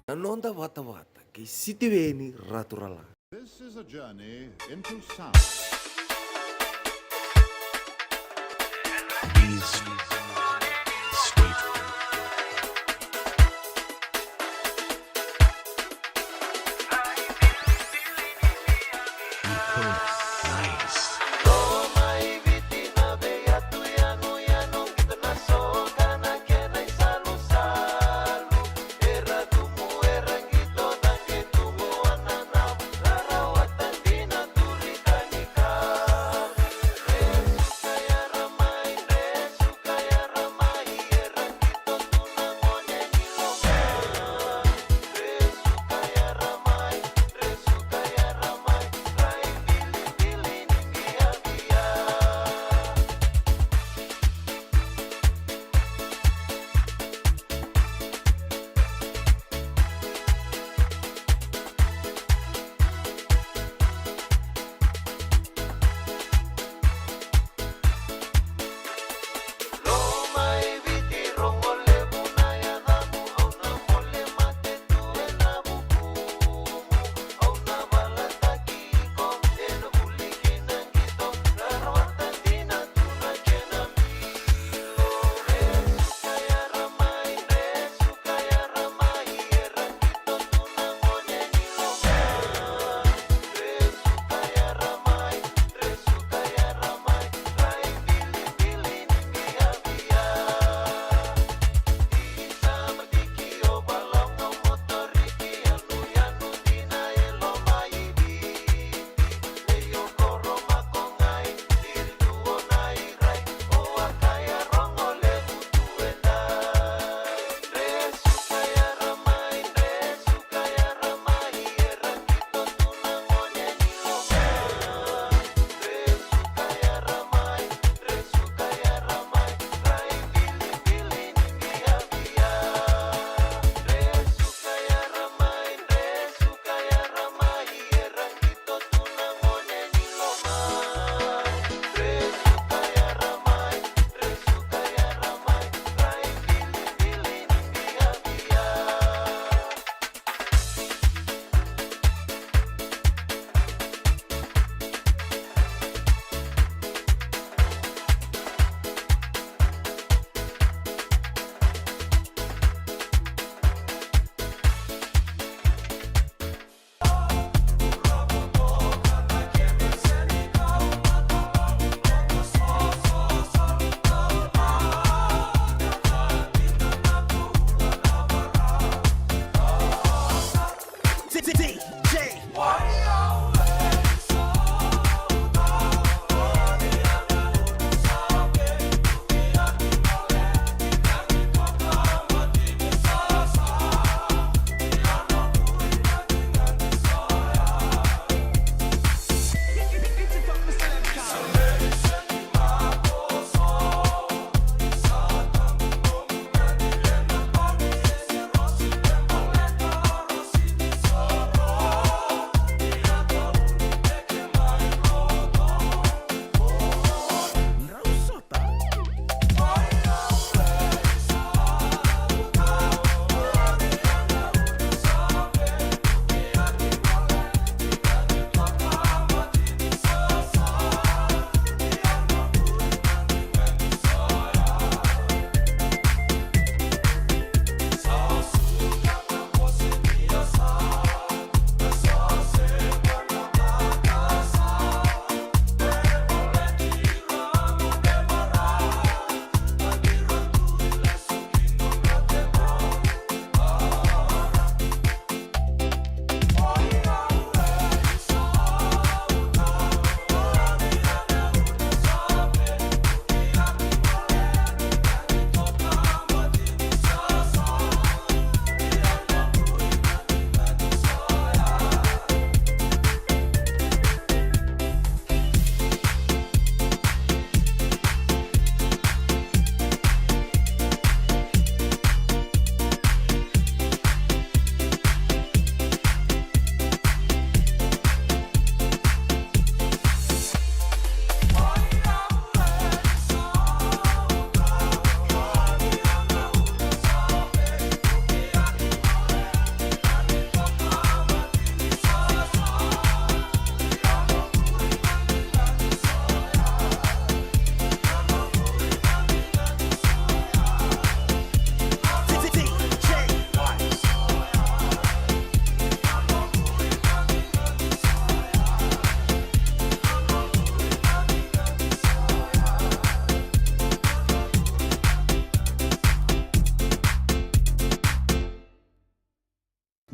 Nanonda wata kay City Veni Raturala. This is a journey into sound.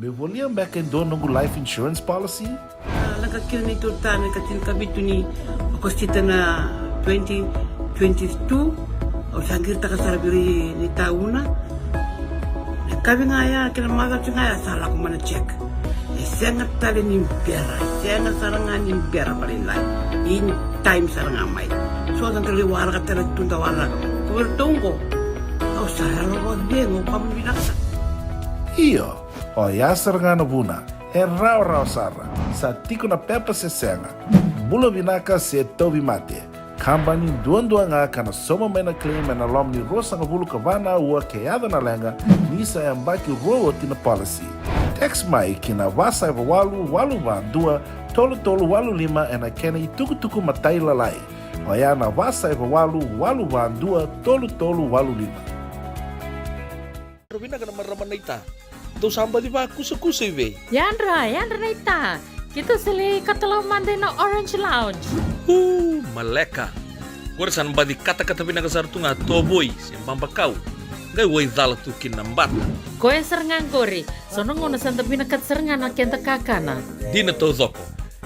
me volia back and do nungu life insurance policy? Laka kira ni turtame katil kabitu ni okostita na 2022 o sangir takasarabiri ni tauna. Kabi ngaya kila maga ngaya salah ko mana check. Sengat tali ni biara, sengat sarangan ni biara paling lain. In time sarangan mai. So ang kali wala ka tala tunda wala. Kubertungko. Au sarang ko dengo kamu binasa. Iyo, o yasar nga na buna, rau sara, sa tiko na pepa se senga, bulo binaka se tobi mate, kambani duan nga kana soma may na claim na lom ni rosa nga bulu kavana ua keada na lenga, nisa yambaki rowo tina policy. Text mai kina wasa walu ba dua, tolu walu lima ena kena ituku matai lalai. O ya na wasa walu ba dua, tolu walu lima. Robina ka naman raman na ita. Ito samba di ba kusa iwe? Yanra ita. Kita sili katalaw mande na Orange Lounge. Maleka. Warasan ba di kata-kata pinakasar tu nga toboy siyang pambakaw. Ngay way dala tu kinambat. Koe serengan kori, sonong ngona santa pinakat serengan na kenta kakana. Di na to zoko.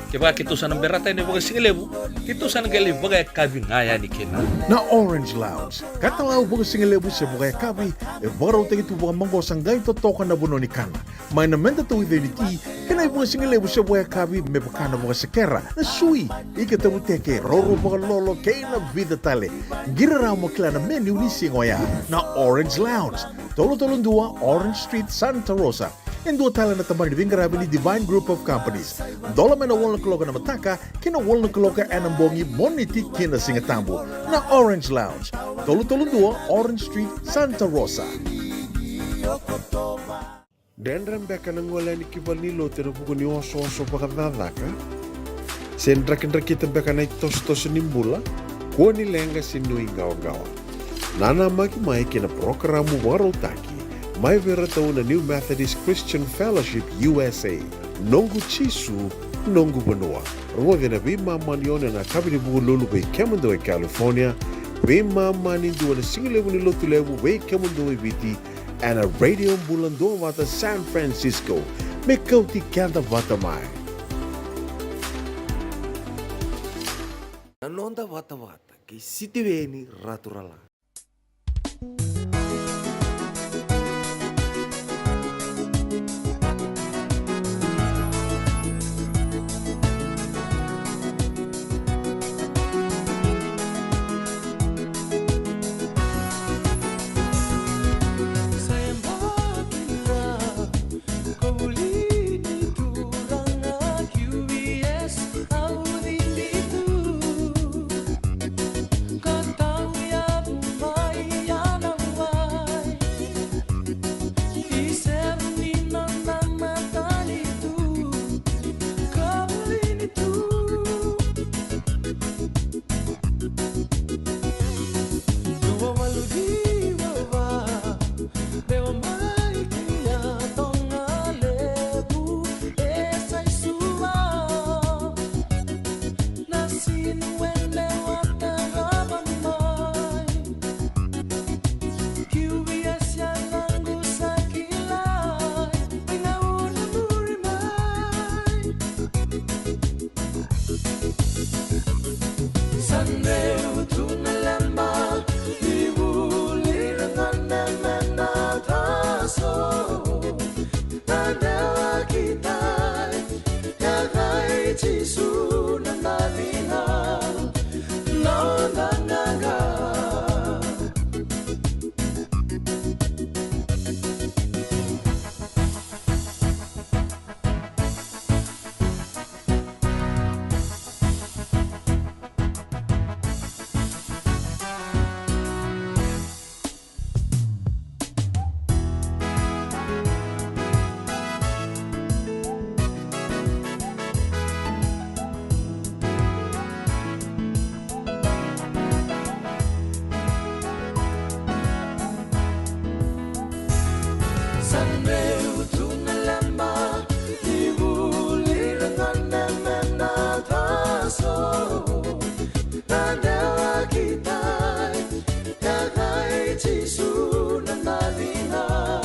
Kaya kita sana berata ini bagai singelebu, kita sana gali bagai kabi ngaya ni kena. Na Orange Lounge, katalau bagai singelebu se bagai kabi, baru tegi tu bagai manggo sanggai to toka na buno ni kana. Mai na menda tu identity, kena bagai singelebu se bagai kabi me bakana bagai sekera. Na sui, ika tamu teke roro bagai lolo kena vida tale. Gira ramo klana menu ni singoya. Na Orange Lounge, tolo-tolong dua Orange Street, Santa Rosa. En dua tala na tamari vingarabi ni Divine Group of Companies. Dola mena wala kaloka na mataka, kina wala kaloka anambongi moniti kina singatambo. Na Orange Lounge, tolo-tolong dua Orange Street, Santa Rosa. Dendram beka nang wala ni kibal ni lote na buko ni oso pakadadaka. Sendra-kendra kita beka na itos-tos nimbula, kuha ni lenga sinui gawa-gawa. Nana maki mai kina programo warotaki. Mai vera tau na New Methodist Christian Fellowship USA. Nongu chisu, nongu banoa. Rongo na bima manione na kabini buku lulu bei kemando e California. Bima mani dua na singilewu ni lotu lewu bei kemando e biti. And a radio bulando wata San Francisco. Me kauti kanda wata mai. Nanonda wata ki sitiweni raturala. Chisu na nalina,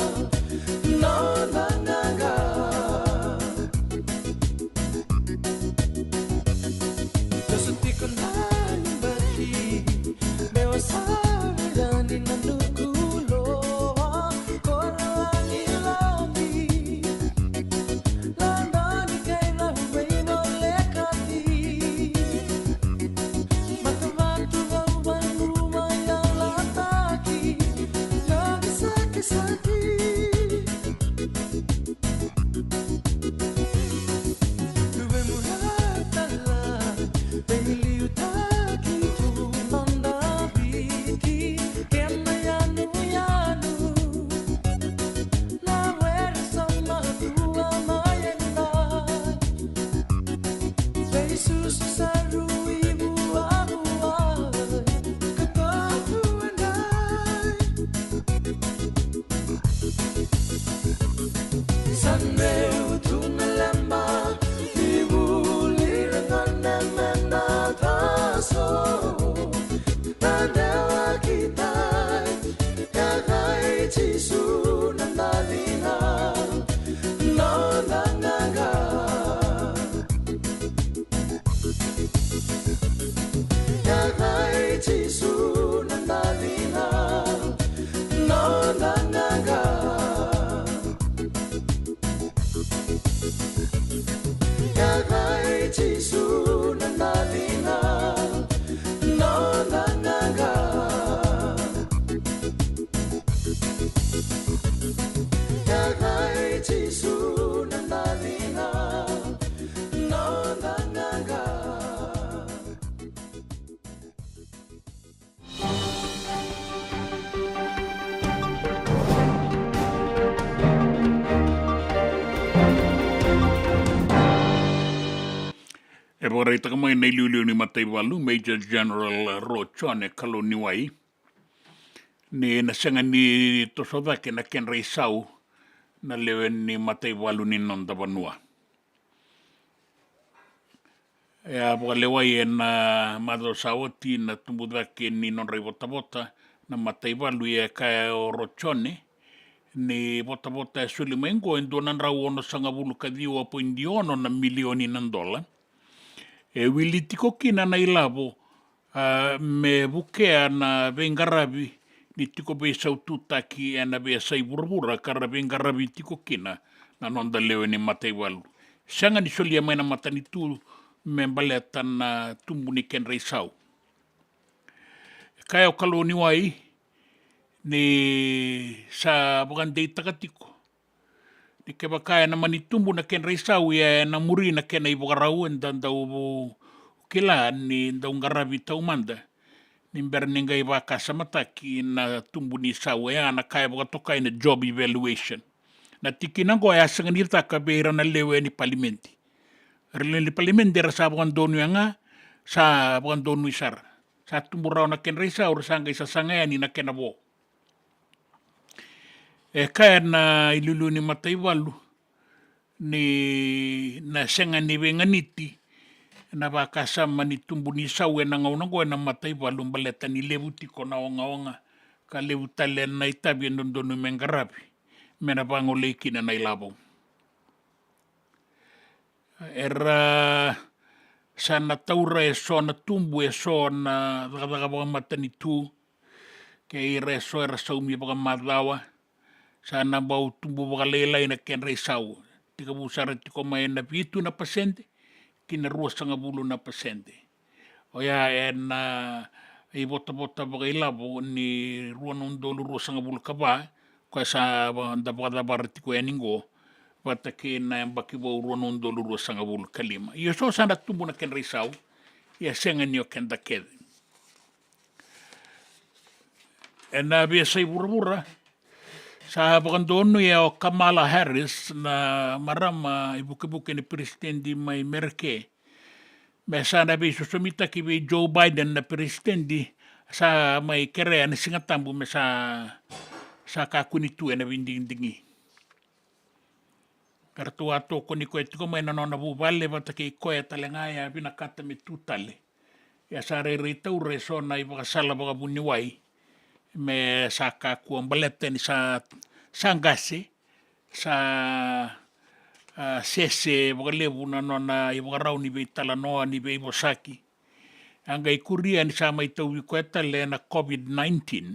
no na nga. E warai taka mai nei liuliu ni matai walu, Major General Rochone Kaloniwai. Ni na senga ni tosodake na ken rei sau na lewe ni matai walu ni non tavanua. E a wakalewa e na madho sauati na tumbudake ni non rei vota na matai walu e kai o Rochone. Ni vota e suli maingo en donan rau ono sanga vulu kadhiu apo indiono na milioni ng dola. E wili tiko kina na ilavo me bukea na vengaravi ni tiko be saututaki e na be sai burabura kara vengaravi tiko kina na nonda leo ni matai walu. Sanga ni solia mai na matani tu me baleta na tumbu ni ken rei sau. Kaya o Kaloniwai ni sa bagandei takatiko. Ni ke bakaya na manitumbu na ken rei sau ia na muri na ken ai wakarau en dandau kila ni ndau ngaravi taumanda. Ni mbera ninga i waka samataki na tumbu ni sau ea na kaya wakatokai na job evaluation. Na tiki nango ea sanganirtaka beira na lewe ni palimenti. Rele ni palimenti era sa wakandonu yanga sa wakandonu isara. Sa tumbu rao na ken rei sau rasanga isa sangaya ni na ken abo. E kaya na ilulu ni matai walu ni na senga ni wenganiti na wakasama ni tumbu ni sau e na ngaunango e na matai walu mbaleta ni levu tiko na onga ka levu tale na itabi ndondonu mengarabi mena bango leikina na ilabo. Era sana taura e so na tumbu e so na wakawaka matani tu ke ira e so era saumi wakamadlawa sana bau tumbu wakalela ina ken rei sau. Tika busara tiko mai na vitu na pasente, kina 2.5%. O ya e na i bota wakailabo ni 2.5 kaba, kwa sa wanda tiko e ningo, wata ke na mbaki wau 2.5 kalima. Iyo so sana tumbu na ken rei sau, ia senga ni o ken dakede. E na via sai burabura, sa wakandonu ia o Kamala Harris na marama i buke ni presidenti mai Merke. Me sa na vei susumita ki vei Joe Biden na presidenti sa mai kerea na singatambu me sa kakunitu e na vindingi. Kartu ato ko ni koe tiko mai na nona vuvale vata ke koe talengaya vina kata me tutale. Ia sa rei taure so na i wakasala wakabuniwai. Me sa kakua mbalete ni sa ngase sa sese wakalevu na nona i wakarau ni vei talanoa ni vei wasaki. Anga i kuria ni sa mai tau wikoeta le na COVID-19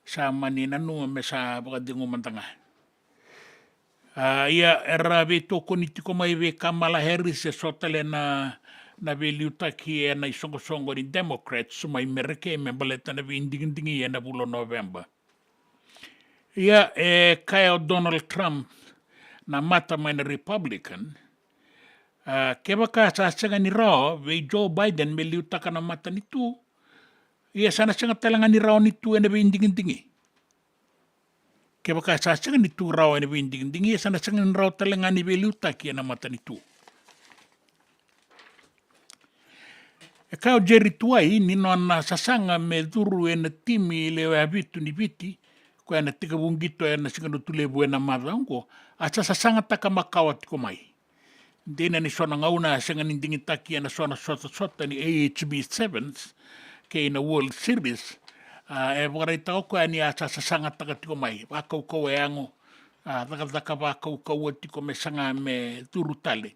sa mani nanua me sa wakadingo mantanga. Ia era vei toko ni tiko mai vei Kamala Harris e sotale na vei liutaki e na isongo ni Democrats mai mereke me baleta na vei indingi e na bulo November. Ia e kaya o Donald Trump na mata mai na Republican, ke waka sa sanga ni rao vei Joe Biden me liutaka na mata ni tu, ia sana sanga talanga ni rao ni tu e na vei indingi. Ke waka sa sanga ni tu rao e na vei indingi, ia sana sanga ni rao talanga ni vei liutaki e na mata ni tu. E kaya o Jerry Tuai ni noana sasanga me duru e na timi leo e vitu ni viti, ko ana tika wungito na singa no tule buena madango acha sasanga taka makawa tiko mai dena ni sona ngauna singa ni dingi taki na sona sota ni AHB Sevens ke na World Series e waraita ko ani acha sasanga taka tiko mai wa kau e ango taka wa kau tiko me sanga me turutale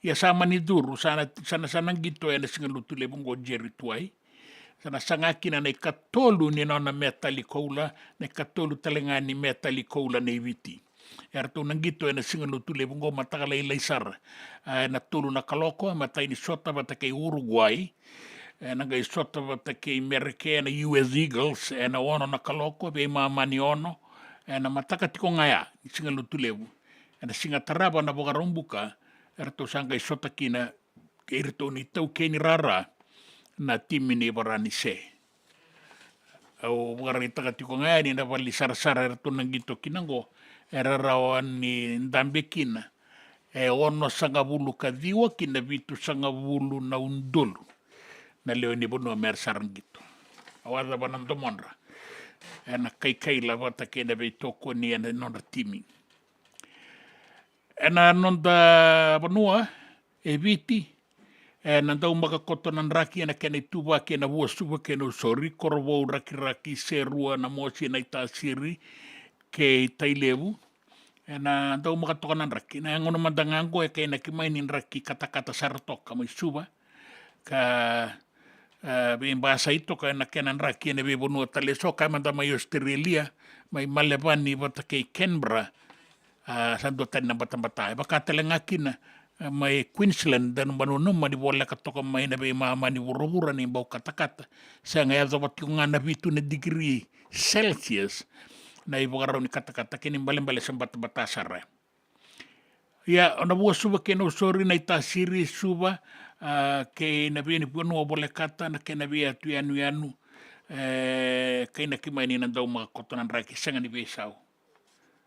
ia sama ni duru sana gito na singa no tule bungo Jerry tuai sana sangakina nei katolu ni nona metali koula nei katolu talenga ni metali koula nei viti erto nangito ena singa no tule bungo matakala ilai sar na tulu na kaloko matai ni sota bata kei Uruguay nanga i sota bata kei Merike na US Eagles na ono na kaloko be mamani ono na mataka tiko ngaya singa no tule na singa taraba na boga rombuka erto sanga i sota kina erto ni tau keni rara na timi ni barani se. Au barani takatiko ngani na wali sara-sara erto nangito kinango era rawan ni ndambekina ono sangabulu kadiwa kina vitu sangabulu na undulu na leo ni bono mer sarangito. Awada banando monra. Na kai la wata kena beitoko ni ena nonda timi. Ena nonda banua viti nandau makakoto nan raki na kena tuwa kena wua suwa kena usori korowau raki serua na mosi na itasiri ke tailewu na ndau makatoka nan raki na ngono mandangango kena kimainin raki kata-kata saratoka mai suwa ka bahasa itu ka na kena raki na bebonua taleso ka manda mai Australia mai Malevani wata kei Canberra sando tani na batambata baka telengakina mai Queensland dan manunuma di bola katoka mai na be mama ni wurura ni bau kata-kata sa nga yaza wati ngana vitu na degree Celsius na ibogaro ni kata-kata kini mbale sambata sara ya ona bua suba kena usori na itasiri suba ke na be ni puno bola kata na kena be atu yanu kaina kimaini na dau makakoto nan raki sanga ni besau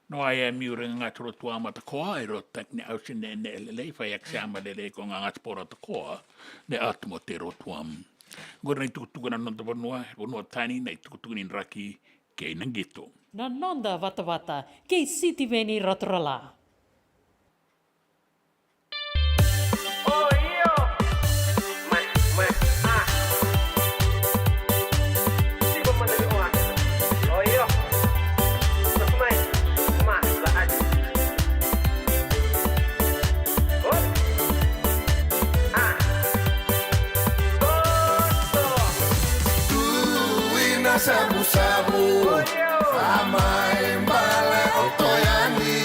no ai miure ngatro tua mata koa ero tekni au sine le fa yak sama le ko ngat pora to koa de atmotero tuam gorna tu na nonda bonua tani na tu ni raki ke nangito na nonda wata ke siti veni rotrola Sabu-sabu, amai mbale otoyani,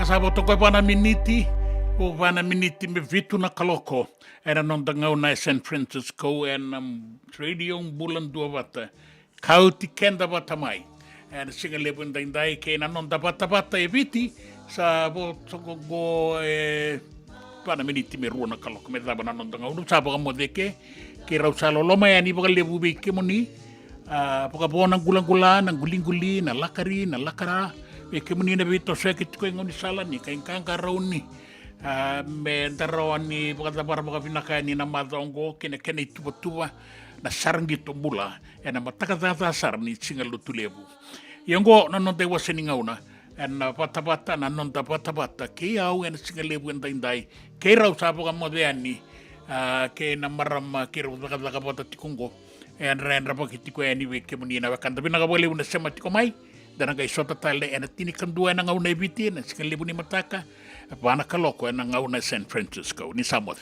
kasabo to koe wana miniti, o wana miniti me vitu na kaloko. Era non da ngau na San Francisco and radio bulan dua wata. Kauti kenda wata mai. And singa lebun daindai ke na non da wata wata e viti, sa bo toko go wana miniti me rua na kaloko. Me daba na non da ngau, sa boka mo deke, ke rau sa loloma ya ni boka lebu be ke moni, boka bo na gula-gula, na guli-guli, na lakari, na lakara, e ke muni na vito sa ke tiko ngoni sala ni, ka ingkangka rauni. Me ndaro ni boka bara boka vinaka ni na madongo, kene tuba-tuba, na sarangi to bula, e na mataka sar ni singa lutu lebu. Iongo na non te waseni ngauna, na pata-pata, na non ta pata-pata, ke au en singa lebu en daindai, ke rau sa boka modeani, ke na marama ke rau baka bota tikungo, en rendra boka tiko e niwe ke muni na wakanda, vinaka boka lebu na sema tiko mai, dana kai sota tale ena tini kandua ena ngauna ibiti ena singa lebu ni mataka wana kaloko ena ngauna San Francisco ni Samoa.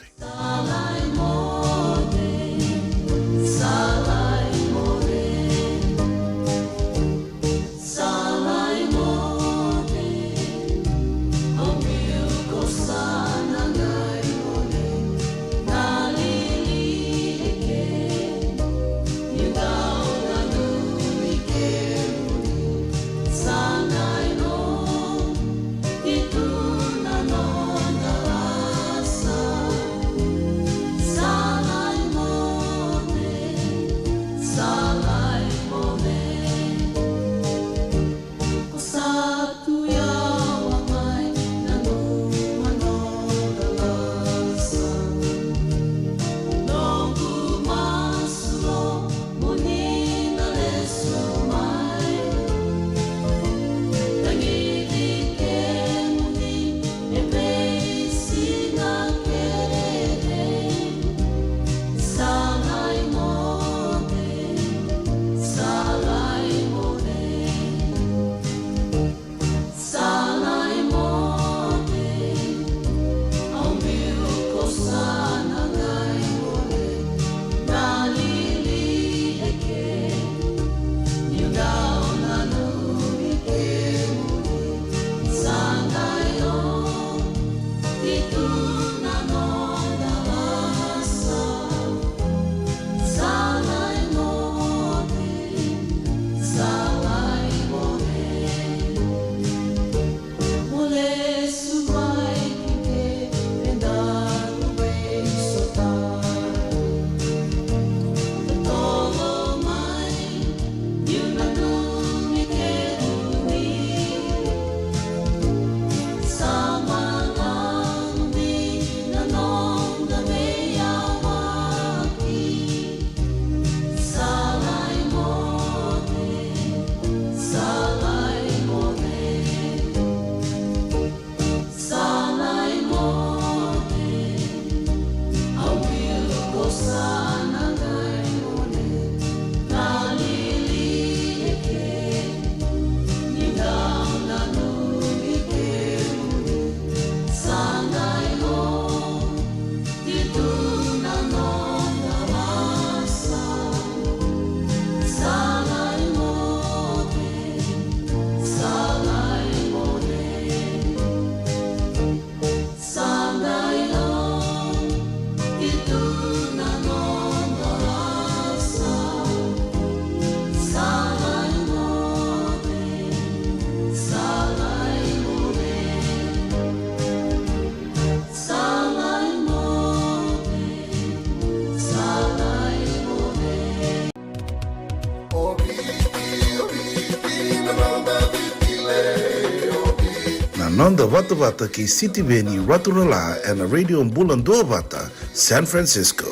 Nanda Wata Wata ki City Veni Raturala and a radio Bulan Dua Wata, San Francisco.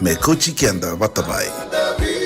Me Kochi Kenda Watabai.